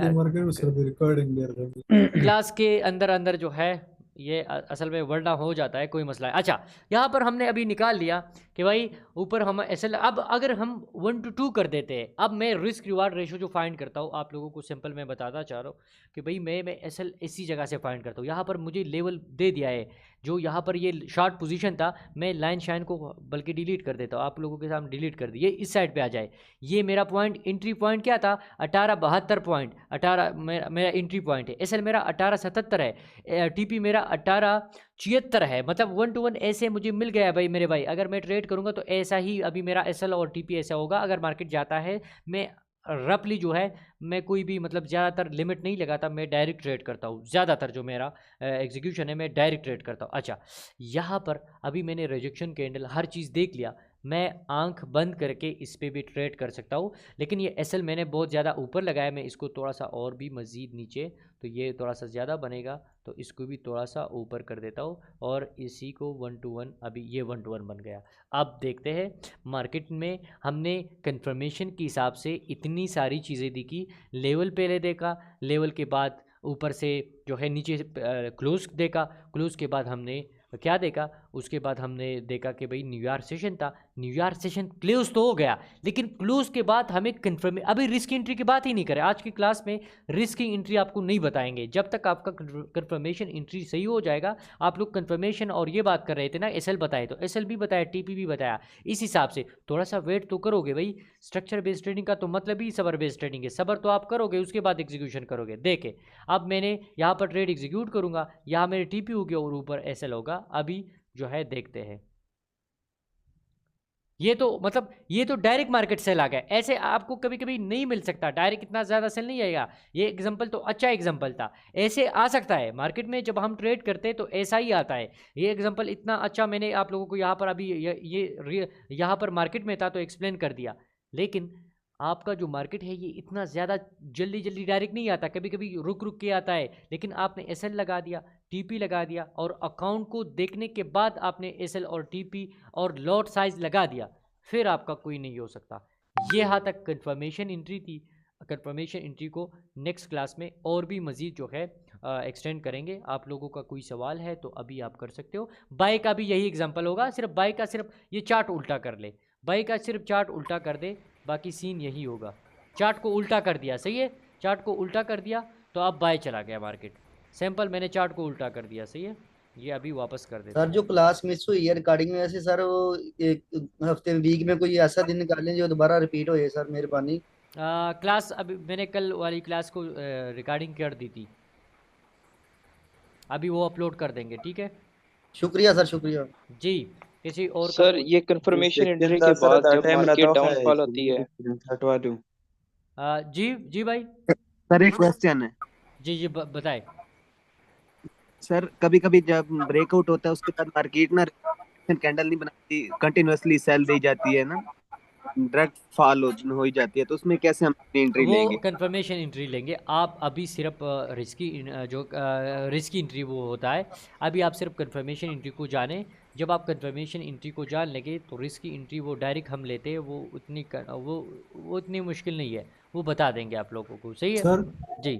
क्लास के अंदर अंदर जो है ये असल में वरना हो जाता है, कोई मसला है। अच्छा, यहाँ पर हमने अभी निकाल लिया कि भाई ऊपर हम एसएल, अब अगर हम 1 to 2 कर देते हैं, अब मैं रिस्क रिवार्ड रेशो जो फाइंड करता हूँ आप लोगों को सिंपल मैं बताता चाह रहा हूँ कि भाई मैं एसएल इसी जगह से फाइंड करता हूँ। यहाँ पर मुझे लेवल दे दिया है, जो यहाँ पर ये शॉर्ट पोजीशन था, मैं लाइन शाइन को बल्कि डिलीट कर देता हूँ, आप लोगों के सामने डिलीट कर दिए, इस साइड पे आ जाए। ये मेरा पॉइंट, एंट्री पॉइंट क्या था 1872 पॉइंट, 18 मेरा एंट्री पॉइंट है। एसएल मेरा 1877 है, टीपी मेरा 1876 है, मतलब 1 to 1 ऐसे मुझे मिल गया है भाई मेरे भाई। अगर मैं ट्रेड करूँगा तो ऐसा ही अभी मेरा एसएल और टीपी ऐसा होगा। अगर मार्केट जाता है, मैं रफली जो है मैं कोई भी मतलब ज़्यादातर लिमिट नहीं लगाता, मैं डायरेक्ट ट्रेड करता हूँ, ज़्यादातर जो मेरा एग्जीक्यूशन है मैं डायरेक्ट ट्रेड करता हूँ। अच्छा, यहाँ पर अभी मैंने रिजेक्शन कैंडल हर चीज़ देख लिया, मैं आंख बंद करके इस पर भी ट्रेड कर सकता हूँ, लेकिन ये एसएल मैंने बहुत ज़्यादा ऊपर लगाया, मैं इसको थोड़ा सा और भी मज़ीद नीचे, तो ये थोड़ा सा ज़्यादा बनेगा तो इसको भी थोड़ा सा ऊपर कर देता हूँ और इसी को 1 to 1, अभी ये 1 to 1 बन गया। अब देखते हैं मार्केट में हमने कंफर्मेशन के हिसाब से इतनी सारी चीज़ें देखी, लेवल पहले देखा, लेवल के बाद ऊपर से जो है नीचे क्लोज देखा, क्लोज के बाद हमने क्या देखा, उसके बाद हमने देखा कि भाई न्यूयॉर्क सेशन था, न्यूयॉर्क सेशन क्लोज तो हो गया, लेकिन क्लोज के बाद हमें कंफर्म, अभी रिस्क एंट्री की बात ही नहीं करें, आज की क्लास में रिस्क एंट्री आपको नहीं बताएंगे, जब तक आपका कंफर्मेशन एंट्री सही हो जाएगा। आप लोग कंफर्मेशन और ये बात कर रहे थे ना, एसएल बताए तो एसएल भी बताया, टीपी भी बताया, इस हिसाब से थोड़ा सा वेट तो करोगे भाई। स्ट्रक्चर बेस्ड ट्रेडिंग का तो मतलब ही सबर बेस्ड ट्रेडिंग है, सबर तो आप करोगे उसके बाद एग्जीक्यूशन करोगे। देखे अब मैंने यहाँ पर ट्रेड एग्जीक्यूट करूँगा, यहाँ मेरे टीपी होगी और ऊपर एसएल होगा। अभी जो है देखते हैं, ये तो मतलब ये तो डायरेक्ट मार्केट सेल आ गया, ऐसे आपको कभी कभी नहीं मिल सकता, डायरेक्ट इतना ज़्यादा सेल नहीं आएगा। ये एग्जांपल तो अच्छा एग्जांपल था, ऐसे आ सकता है मार्केट में, जब हम ट्रेड करते हैं तो ऐसा ही आता है। ये एग्जांपल इतना अच्छा मैंने आप लोगों को यहाँ पर अभी ये यहाँ पर मार्केट में था तो एक्सप्लेन कर दिया, लेकिन आपका जो मार्केट है ये इतना ज़्यादा जल्दी जल्दी डायरेक्ट नहीं आता, कभी कभी रुक रुक के आता है। लेकिन आपने एसएल लगा दिया, टीपी लगा दिया और अकाउंट को देखने के बाद आपने एसएल और टीपी और लॉट साइज लगा दिया, फिर आपका कोई नहीं हो सकता। ये यहाँ तक कंफर्मेशन एंट्री थी। कंफर्मेशन एंट्री को नेक्स्ट क्लास में और भी मज़ीद जो है एक्सटेंड करेंगे। आप लोगों का कोई सवाल है तो अभी आप कर सकते हो। बाय का भी यही एग्जांपल होगा, सिर्फ बाय का सिर्फ ये चार्ट उल्टा कर ले, बाय का सिर्फ चार्ट उल्टा कर दे, बाकी सीन यही होगा। चार्ट को उल्टा कर दिया, सही है, चार्ट को उल्टा कर दिया तो अब बाय चला गया मार्केट। सैंपल मैंने चार्ट को उल्टा कर दिया, सही है, ये अभी वापस कर देते सर जो क्लास मिस हुई है रिकॉर्डिंग में, वैसे सर वो एक हफ्ते वीक में कोई ऐसा दिन निकालें जो दोबारा रिपीट हो सर, मेहरबानी। क्लास अभी मैंने कल वाली क्लास को रिकॉर्डिंग कर दी थी, अभी वो अपलोड कर देंगे, ठीक है शुक्रिया सर, शुक्रिया जी। किसी और का सर ये कंफर्मेशन एंट्री के बाद जब मार्केट डाउनफॉल होती है, हटवा दूं? जी जी भाई, सर एक क्वेश्चन है जी जी बताए। सर, कभी कभी जब ब्रेकआउट होता है उसके बाद मार्केट ना कैंडल नहीं बनाती, कंटिन्यूअसली सेल दी जाती है ना, डायरेक्ट फॉल हो ही जाती है, तो उसमें कैसे हम एंट्री वो लेंगे? कंफर्मेशन एंट्री लेंगे आप, अभी सिर्फ रिस्की जो रिस्की एंट्री वो होता है, अभी आप सिर्फ कंफर्मेशन एंट्री को जाने। जब आप कंफर्मेशन एंट्री को जान लेंगे तो रिस्की एंट्री वो डायरेक्ट हम लेते हैं, वो वो इतनी मुश्किल नहीं है, वो बता देंगे आप लोगों को, सही है सर जी।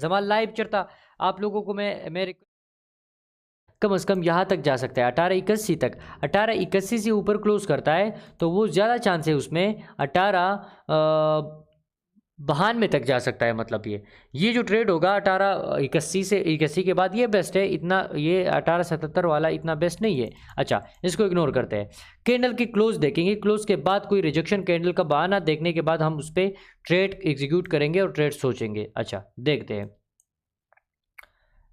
जमाल लाइव चरता आप लोगों को मैं कम से कम यहाँ तक जा सकता है 1881 तक, 1881 से ऊपर क्लोज करता है तो वो ज़्यादा चांस है उसमें 1892 तक जा सकता है। मतलब ये जो ट्रेड होगा 1881 से 81 के बाद ये बेस्ट है, इतना ये 1877 वाला इतना बेस्ट नहीं है। अच्छा इसको इग्नोर करते हैं, कैंडल की क्लोज देखेंगे, क्लोज के बाद कोई रिजेक्शन कैंडल का बहाना देखने के बाद हम उस पर ट्रेड एग्जीक्यूट करेंगे और ट्रेड सोचेंगे। अच्छा देखते हैं,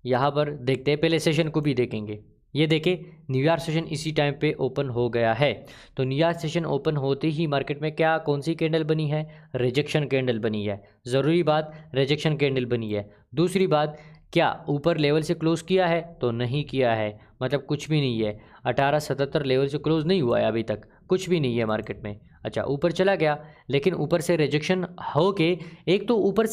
यहाँ पर देखते हैं, पहले सेशन को भी देखेंगे। ये देखें न्यूयॉर्क सेशन इसी टाइम पे ओपन हो गया है, तो न्यूयॉर्क सेशन ओपन होते ही मार्केट में क्या कौन सी कैंडल बनी है, रिजेक्शन कैंडल बनी है। ज़रूरी बात रिजेक्शन कैंडल बनी है। दूसरी बात क्या ऊपर लेवल से क्लोज किया है, तो नहीं किया है, मतलब कुछ भी नहीं है, 1877 लेवल से क्लोज नहीं हुआ है अभी तक, कुछ भी नहीं है मार्केट में। अच्छा ऊपर चला गया लेकिन ऊपर से रिजेक्शन हो के, एक तो ऊपर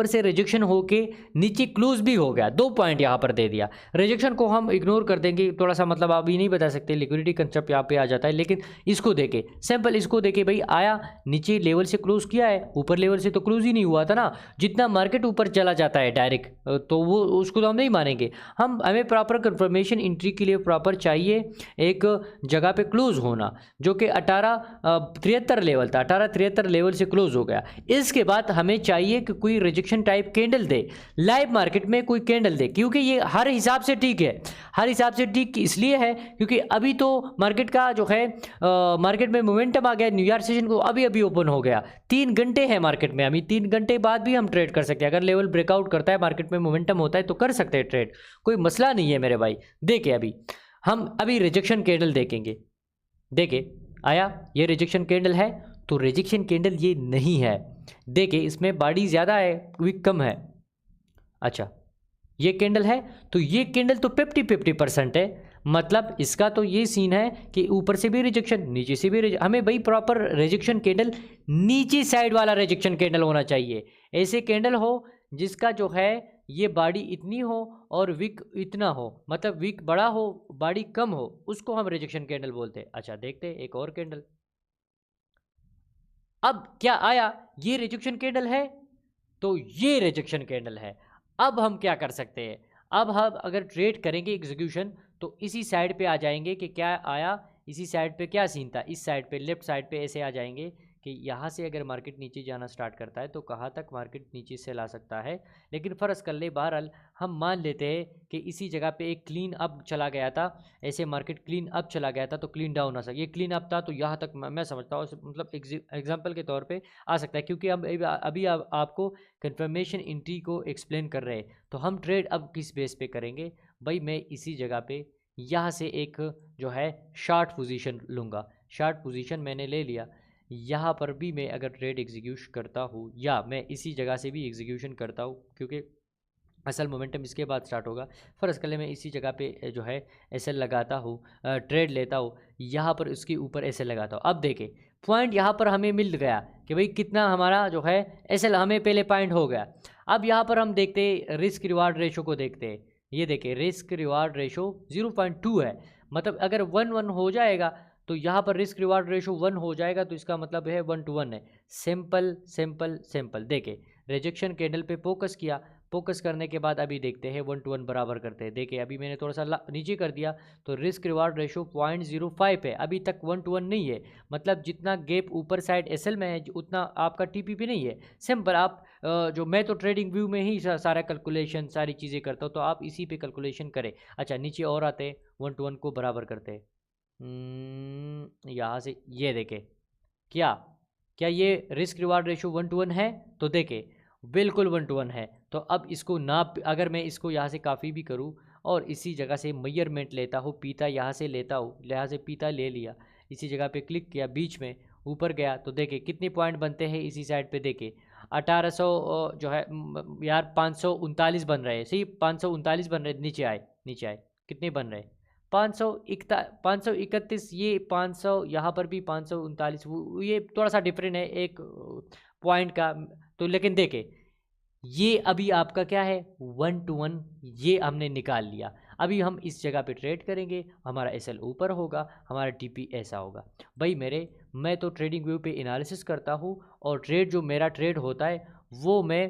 से रिजेक्शन हो के नीचे क्लोज भी हो गया, 2 पॉइंट यहाँ पर दे दिया। रिजेक्शन को हम इग्नोर कर देंगे थोड़ा सा, मतलब अभी नहीं बता सकते, लिक्विडिटी कंसेप्ट यहाँ पे आ जाता है। लेकिन इसको देखे सैंपल, इसको देखे भाई आया नीचे लेवल से क्लोज किया है, ऊपर लेवल से तो क्लोज ही नहीं हुआ था ना। जितना मार्केट ऊपर चला जाता है डायरेक्ट तो वो उसको तो हम नहीं मानेंगे, हमें प्रॉपर कंफर्मेशन एंट्री के लिए प्रॉपर चाहिए एक जगह पे क्लोज होना, जो कि 1873 लेवल था, 1873 लेवल से क्लोज हो गया। इसके बाद हमें चाहिए कि कोई रिजेक्शन टाइप कैंडल दे, लाइव मार्केट में कोई कैंडल दे, क्योंकि ये हर हिसाब से ठीक है, हर हिसाब से ठीक इसलिए है क्योंकि अभी तो मार्केट का जो है मार्केट में मोमेंटम आ गया, न्यूयॉर्क सेशन को अभी ओपन हो गया, 3 घंटे है मार्केट में, अभी 3 घंटे बाद भी हम ट्रेड कर सकते हैं। अगर लेवल ब्रेकआउट करता है, मार्केट में मोमेंटम होता है तो कर सकते हैं ट्रेड, कोई मसला नहीं है मेरे भाई। देखे अभी हम रिजेक्शन कैंडल देखेंगे, देखे आया ये रिजेक्शन कैंडल है, तो रिजेक्शन कैंडल ये नहीं है, देखे इसमें बॉडी ज़्यादा है विक कम है। अच्छा ये कैंडल है, तो ये कैंडल तो 50% है, मतलब इसका तो ये सीन है कि ऊपर से भी रिजेक्शन नीचे से भी हमें भाई प्रॉपर रिजेक्शन कैंडल नीचे साइड वाला रिजेक्शन कैंडल होना चाहिए। ऐसे कैंडल हो जिसका जो है ये बॉडी इतनी हो और विक इतना हो, मतलब विक बड़ा हो बॉडी कम हो, उसको हम रिजेक्शन कैंडल बोलते हैं। अच्छा देखते हैं एक और कैंडल, अब क्या आया ये रिजेक्शन कैंडल है, तो ये रिजेक्शन कैंडल है। अब हम क्या कर सकते हैं, अब हम अगर ट्रेड करेंगे एग्जीक्यूशन तो इसी साइड पे आ जाएंगे कि क्या आया, इसी साइड पे क्या सीन था, इस साइड पे लेफ्ट साइड पे ऐसे आ जाएंगे कि यहाँ से अगर मार्केट नीचे जाना स्टार्ट करता है तो कहाँ तक मार्केट नीचे से ला सकता है। लेकिन फ़र्ज़ कर ले बहरहाल हम मान लेते हैं कि इसी जगह पे एक क्लीन अप चला गया था, ऐसे मार्केट क्लीन अप चला गया था तो क्लीन डाउन आ सकता, ये क्लीन अप था तो यहाँ तक मैं समझता हूँ, मतलब एग्जांपल के तौर पे आ सकता है, क्योंकि हम अभी आपको कंफर्मेशन एंट्री को एक्सप्लेन कर रहे हैं। तो हम ट्रेड अब किस बेस पे करेंगे भाई, मैं इसी जगह पे यहाँ से एक जो है शार्ट पोजीशन लूँगा, शार्ट पोजीशन मैंने ले लिया, यहाँ पर भी मैं अगर ट्रेड एग्जीक्यूशन करता हूँ या मैं इसी जगह से भी एग्जीक्यूशन करता हूँ, क्योंकि असल मोमेंटम इसके बाद स्टार्ट होगा। फ़र्ज़ कर ले मैं इसी जगह पे जो है एसएल लगाता हूँ, ट्रेड लेता हूँ, यहाँ पर उसके ऊपर एसएल लगाता हूँ। अब देखें पॉइंट यहाँ पर हमें मिल गया कि भाई कितना हमारा जो है एसएल हमें पहले पॉइंट हो गया। अब यहाँ पर हम देखते रिस्क रिवार्ड रेशो को देखते हैं, ये देखें रिस्क रिवार्ड रेशो 0.2 है, मतलब अगर 1-1 हो जाएगा तो यहाँ पर रिस्क रिवार्ड रेशो 1 हो जाएगा, तो इसका मतलब है 1 to 1 है। Simple simple simple. देखे रिजेक्शन कैंडल पे फोकस किया, फोकस करने के बाद अभी देखते हैं 1 to 1 बराबर करते हैं। देखिए अभी मैंने थोड़ा सा नीचे कर दिया तो रिस्क रिवार्ड रेशो 0.05 है, अभी तक 1 to 1 नहीं है। मतलब जितना गैप ऊपर साइड एसएल में है उतना आपका टीपीपी नहीं है। सिंपल आप जो मैं तो ट्रेडिंग व्यू में ही सारा कैलकुलेशन सारी चीज़ें करता हूँ, तो आप इसी पे कैलकुलेशन करें। अच्छा नीचे और आते हैं, 1 to 1 को बराबर करते हैं। यहाँ से ये देखें क्या ये रिस्क रिवार्ड रेशो 1 to 1 है? तो देखें बिल्कुल 1 to 1 है। तो अब इसको नाप, अगर मैं इसको यहाँ से काफ़ी भी करूँ और इसी जगह से मेजरमेंट लेता हूँ, पीता यहाँ से लेता हूँ, यहाँ से पीता ले लिया, इसी जगह पे क्लिक किया, बीच में ऊपर गया, तो देखें कितने पॉइंट बनते हैं इसी साइड पे। देखें 1800 जो है यार 539 बन रहे हैं, सही 539 बन रहे। नीचे आए कितने बन रहे? 531, ये 500, यहाँ पर भी 539, ये थोड़ा सा डिफरेंट है एक पॉइंट का। तो लेकिन देखें ये अभी आपका क्या है 1 to 1, ये हमने निकाल लिया। अभी हम इस जगह पे ट्रेड करेंगे, हमारा एसएल ऊपर होगा, हमारा टीपी ऐसा होगा। भाई मैं तो ट्रेडिंग व्यू पे एनालिसिस करता हूँ और ट्रेड जो मेरा ट्रेड होता है वो मैं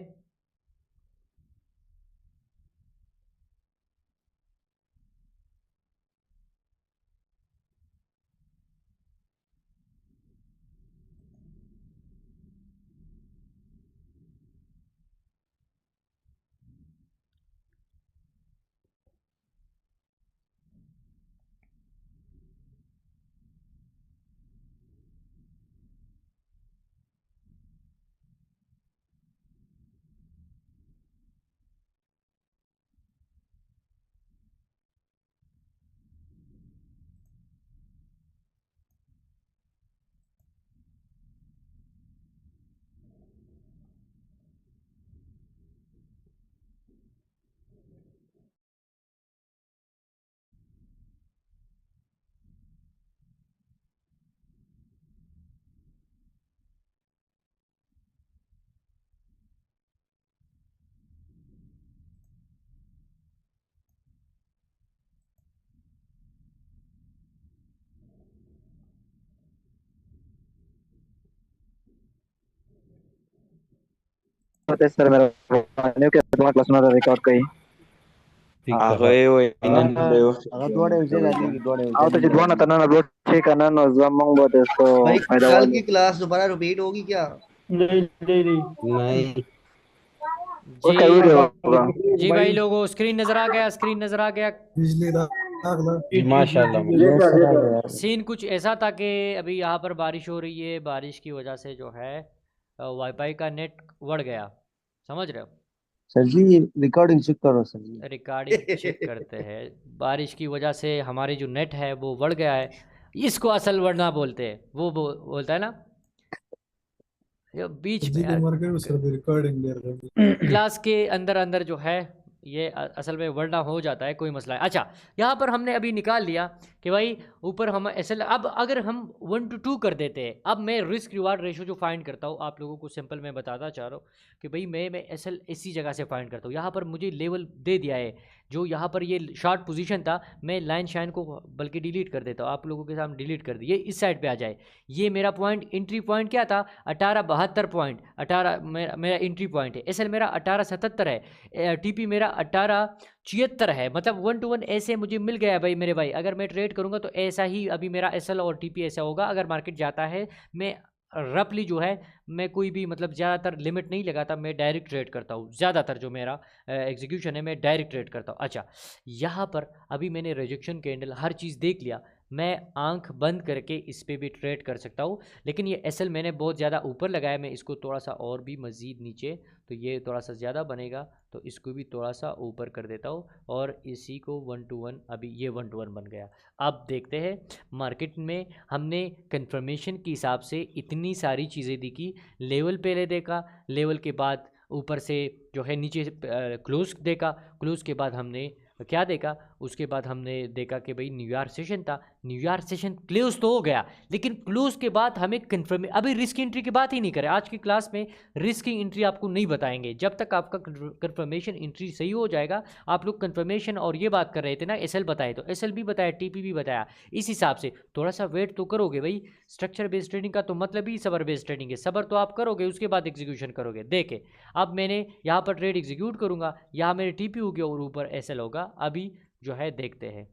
सर मेरा तुम्हारा क्लास में रिकॉर्ड कहीं आ गए हो इन्होंने Dua आओ तो जिदवाना तना ना ब्लॉक चेक करना ना जमंग बहुत इसको भाई फायदा कल वाले की क्लास दोबारा रिपीट होगी क्या? नहीं उसका जी वीडियो होगा जी भाई लोगों, स्क्रीन नज़र आ गया, स्क्रीन नज़र आ गया। बिजली दाखला माशाल्लाह सीन कुछ ऐसा था कि अभी यहाँ पर बारिश हो रही है, बारिश की वजह से जो है वाईफाई का नेट बढ़ गया, समझ रहे हो? सर जी रिकॉर्डिंग चेक करो सर जी। रिकॉर्डिंग चेक करते हैं। बारिश की वजह से हमारी जो नेट है वो बढ़ गया है, इसको असल बढ़ना बोलते हैं। वो बोलता है ना ये बीच में यार, मर गए सर रिकॉर्डिंग दे रहे क्लास के अंदर अंदर जो है ये असल में वरना हो जाता है, कोई मसला है। अच्छा यहाँ पर हमने अभी निकाल लिया कि भाई ऊपर हम एसएल, अब अगर हम 1 to 2 कर देते हैं, अब मैं रिस्क रिवार्ड रेशो जो फाइंड करता हूँ आप लोगों को सिंपल मैं बताना चाह रहा हूँ कि भाई मैं एसएल इसी जगह से फाइंड करता हूँ। यहाँ पर मुझे लेवल दे दिया है, जो यहाँ पर ये शॉर्ट पोजीशन था, मैं लाइन शाइन को बल्कि डिलीट कर देता हूँ, आप लोगों के सामने डिलीट कर दिए, इस साइड पे आ जाए। ये मेरा पॉइंट एंट्री पॉइंट क्या था 1872 पॉइंट, 18 मेरा एंट्री पॉइंट है। एसएल मेरा 1877 है, टीपी मेरा 1876 है। मतलब 1 to 1 ऐसे मुझे मिल गया भाई मेरे भाई। अगर मैं ट्रेड करूँगा तो ऐसा ही अभी मेरा एसएल और टीपी ऐसा होगा। अगर मार्केट जाता है, मैं रफली जो है मैं कोई भी मतलब ज़्यादातर लिमिट नहीं लगाता, मैं डायरेक्ट ट्रेड करता हूँ। ज़्यादातर जो मेरा एग्जीक्यूशन है मैं डायरेक्ट ट्रेड करता हूँ। अच्छा यहाँ पर अभी मैंने रिजेक्शन कैंडल हर चीज़ देख लिया, मैं आंख बंद करके इस पर भी ट्रेड कर सकता हूँ। लेकिन ये एसएल मैंने बहुत ज़्यादा ऊपर लगाया, मैं इसको थोड़ा सा और भी मज़ीद नीचे, तो ये थोड़ा सा ज़्यादा बनेगा, तो इसको भी थोड़ा सा ऊपर कर देता हूँ और इसी को 1 to 1, अभी ये 1 to 1 बन गया। अब देखते हैं मार्केट में हमने कंफर्मेशन के हिसाब से इतनी सारी चीज़ें देखी। लेवल पहले देखा, लेवल के बाद ऊपर से जो है नीचे क्लोज देखा, क्लोज के बाद हमने क्या देखा उसके बाद हमने देखा कि भाई न्यूयॉर्क सेशन था, न्यूयॉर्क सेशन क्लोज तो हो गया, लेकिन क्लोज के बाद हमें कन्फर्म अभी रिस्क एंट्री की बात ही नहीं करें। आज की क्लास में रिस्क एंट्री आपको नहीं बताएंगे जब तक आपका कन्फर्मेशन एंट्री सही हो जाएगा। आप लोग कन्फर्मेशन और ये बात कर रहे थे ना, एसएल बताए तो एसएल भी बताया, टीपी भी बताया, इस हिसाब से थोड़ा सा वेट तो करोगे भाई। स्ट्रक्चर बेस्ड ट्रेडिंग का तो मतलब ही सबर बेस्ड ट्रेडिंग है, सबर तो आप करोगे उसके बाद एग्जीक्यूशन करोगे। देखे अब मैंने यहाँ पर ट्रेड एग्जीक्यूट करूँगा, यहाँ मेरे टीपी होगी और ऊपर एसएल होगा। अभी जो है देखते हैं,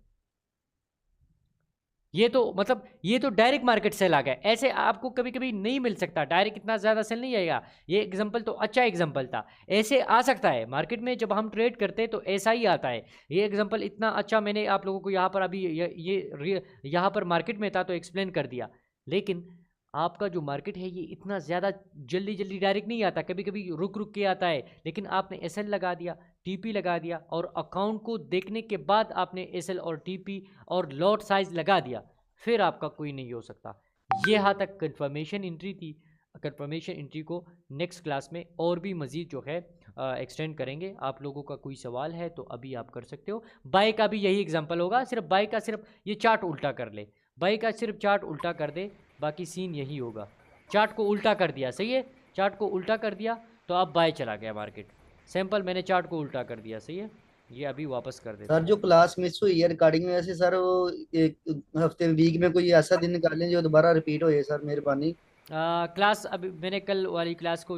ये तो मतलब ये तो डायरेक्ट मार्केट सेल आ गया, ऐसे आपको कभी कभी नहीं मिल सकता, डायरेक्ट इतना ज़्यादा सेल नहीं आएगा। ये एग्जांपल तो अच्छा एग्जांपल था, ऐसे आ सकता है मार्केट में जब हम ट्रेड करते हैं तो ऐसा ही आता है। ये एग्जांपल इतना अच्छा मैंने आप लोगों को यहाँ पर अभी ये यहाँ पर मार्केट में था तो एक्सप्लेन कर दिया, लेकिन आपका जो मार्केट है ये इतना ज़्यादा जल्दी जल्दी डायरेक्ट नहीं आता, कभी कभी रुक रुक के आता है। लेकिन आपने एसएल लगा दिया, टीपी लगा दिया और अकाउंट को देखने के बाद आपने एसएल और टीपी और लॉट साइज लगा दिया, फिर आपका कोई नहीं हो सकता। ये यहाँ तक कंफर्मेशन एंट्री थी। कंफर्मेशन एंट्री को नेक्स्ट क्लास में और भी मज़ीद जो है एक्सटेंड करेंगे। आप लोगों का कोई सवाल है तो अभी आप कर सकते हो। बाय का भी यही एग्जांपल होगा, सिर्फ बाय का सिर्फ ये चार्ट उल्टा कर ले, बाय का सिर्फ चार्ट उल्टा कर दे, बाकी सीन यही होगा। चार्ट को उल्टा कर दिया, सही है, चार्ट को उल्टा कर दिया तो अब बाय चला गया मार्केट। सैंपल मैंने चार्ट को उल्टा कर दिया, सही है, ये अभी वापस कर देते सर जो क्लास मिस हुई है रिकॉर्डिंग में, वैसे सर वो एक हफ्ते वीक में कोई ऐसा दिन निकालें जो दोबारा रिपीट हो जाए सर, मेहरबानी। क्लास अभी मैंने कल वाली क्लास को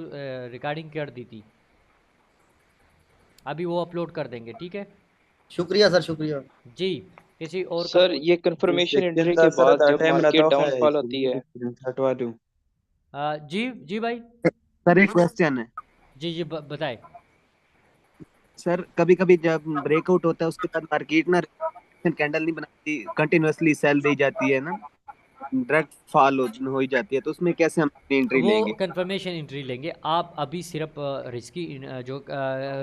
रिकॉर्डिंग कर दी थी, अभी वो अपलोड कर देंगे, ठीक है। शुक्रिया सर, शुक्रिया जी। किसी और सर ये कंफर्मेशन एंट्री के बाद जब मार्केट डाउनफॉल होती है, हटवा दूं? जी जी भाई। सर एक क्वेश्चन है। जी जी बताए। सर कभी कभी जब ब्रेकआउट होता है उसके बाद मार्केट ना कैंडल नहीं बनाती, कंटिन्यूअसली सेल दी जाती है ना, डायरेक्ट फॉल हो ही जाती है, तो उसमें कैसे हम एंट्री लेंगे? वो कंफर्मेशन एंट्री लेंगे आप। अभी सिर्फ रिस्की जो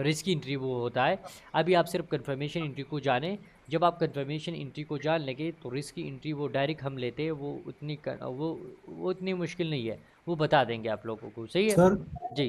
रिस्की एंट्री वो होता है, अभी आप सिर्फ कंफर्मेशन एंट्री को जाने। जब आप कंफर्मेशन एंट्री को जान लेंगे तो रिस्की एंट्री वो डायरेक्ट हम लेते हैं, वो उतनी मुश्किल नहीं है, वो बता देंगे आप लोगों को, सही है सर जी।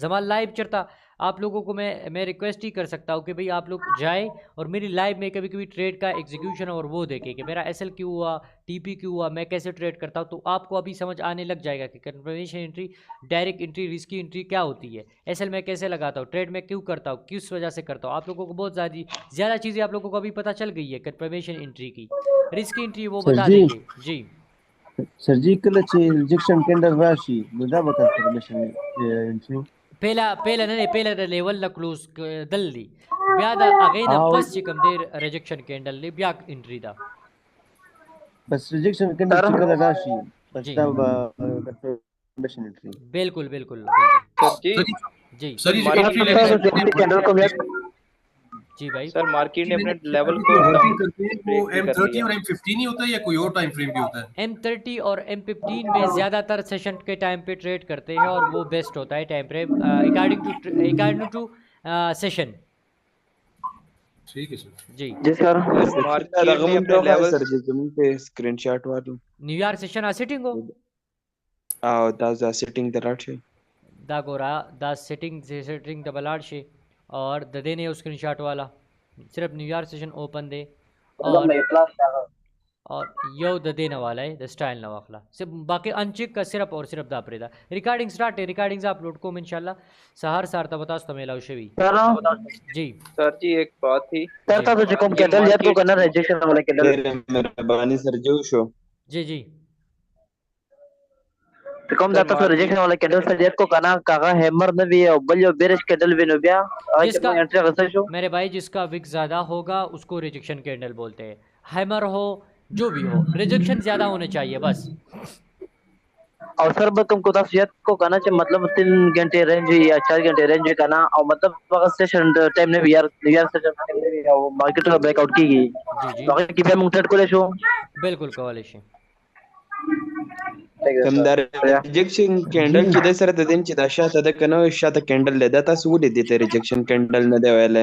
जमा लाइव चढ़ता। आप लोगों को मैं रिक्वेस्ट ही कर सकता हूँ कि भाई आप लोग जाए और मेरी लाइव में कभी कभी ट्रेड का एग्जीक्यूशन और वो देखें कि मेरा एसएल क्यों हुआ, टीपी क्यों हुआ, मैं कैसे ट्रेड करता हूँ, तो आपको अभी समझ आने लग जाएगा कि confirmation entry, direct entry, risky entry क्या होती है, एसएल मैं कैसे लगाता हूँ, ट्रेड में क्यों करता हूँ, किस वजह से करता हूँ। आप लोगों को बहुत ज़्यादा चीज़ें आप लोगों को अभी पता चल गई है कंफर्मेशन एंट्री की। रिस्की एंट्री वो बता देंगे जी। सर जी कल रिजेक्शन कैंडल राशि मुदा बता कंफर्मेशन एंट्री पहला न लेवल न क्लोज दल्ली ब्याद अगेन बस चिकम देर रिजेक्शन कैंडल ले ब्या एंट्री दा बस रिजेक्शन कैंडल कल राशि बस जी। तब कंफर्मेशन एंट्री बिल्कुल बिल्कुल सर जी सर कैंडल को भी जी भाई। सर मार्केट ने अपने लेवल को वो M30 और M15 ही होता है या कोई और टाइम फ्रेम भी होता है? M30 और M15 में ज़्यादातर सेशन के टाइम पे ट्रेड करते हैं और वो बेस्ट होता है time frame according to session. ठीक है सर जी जी सर मार्केट ने अपने लेवल सर जमीन पे स्क्रीनशॉट वालू न्यूयॉर्क सेशन आ सेटिंग हो दा सेटिंग द राट शे दा गोरा दा सेटिंग द बलाड शे और द देने स्क्रीनशॉट वाला सिर्फ न्यूयॉर्क सेशन ओपन दे और यो द देने वाला है द स्टाइल नवाखला सिर्फ बाकी अनचेक का सिर्फ और सिर्फ दापरेदा रिकॉर्डिंग स्टार्ट है रिकॉर्डिंग्स अपलोड को इंशाल्लाह सहर सारता बता तमेला उशवी जी। सर जी एक बात थी सर था तो कम कैंडल याद को करना रिजेक्शन वाला कैंडल मेहरबानी सर जो शो जी जी कम जाता तो रिजेक्शन वाला कैंडल से याद को करना कागा हैमर ने भी और बलियो बेरिश कैंडल भी नो बिया जिसका एंट्री कर सकते हो मेरे भाई जिसका विक ज़्यादा होगा उसको रिजेक्शन कैंडल बोलते हैं, हैमर हो जो भी हो रिजेक्शन ज़्यादा होने चाहिए बस। और सर तुम को याद को करना चाहिए मतलब 3 घंटे रेंज या 4 घंटे रेंज करना और मतलब अगर सेशन टाइम ने भी यार सेशन टाइम ने भी वो मार्केट का ब्रेकआउट की गई बाकी की पे मुंगटेड को ले शो बिल्कुल कॉलेशन कमदार रिजेक्शन कैंडल चिदे सर ददेन चिदा शाता द कनो शाता कैंडल ले दाता सूली देते रिजेक्शन कैंडल न देवाले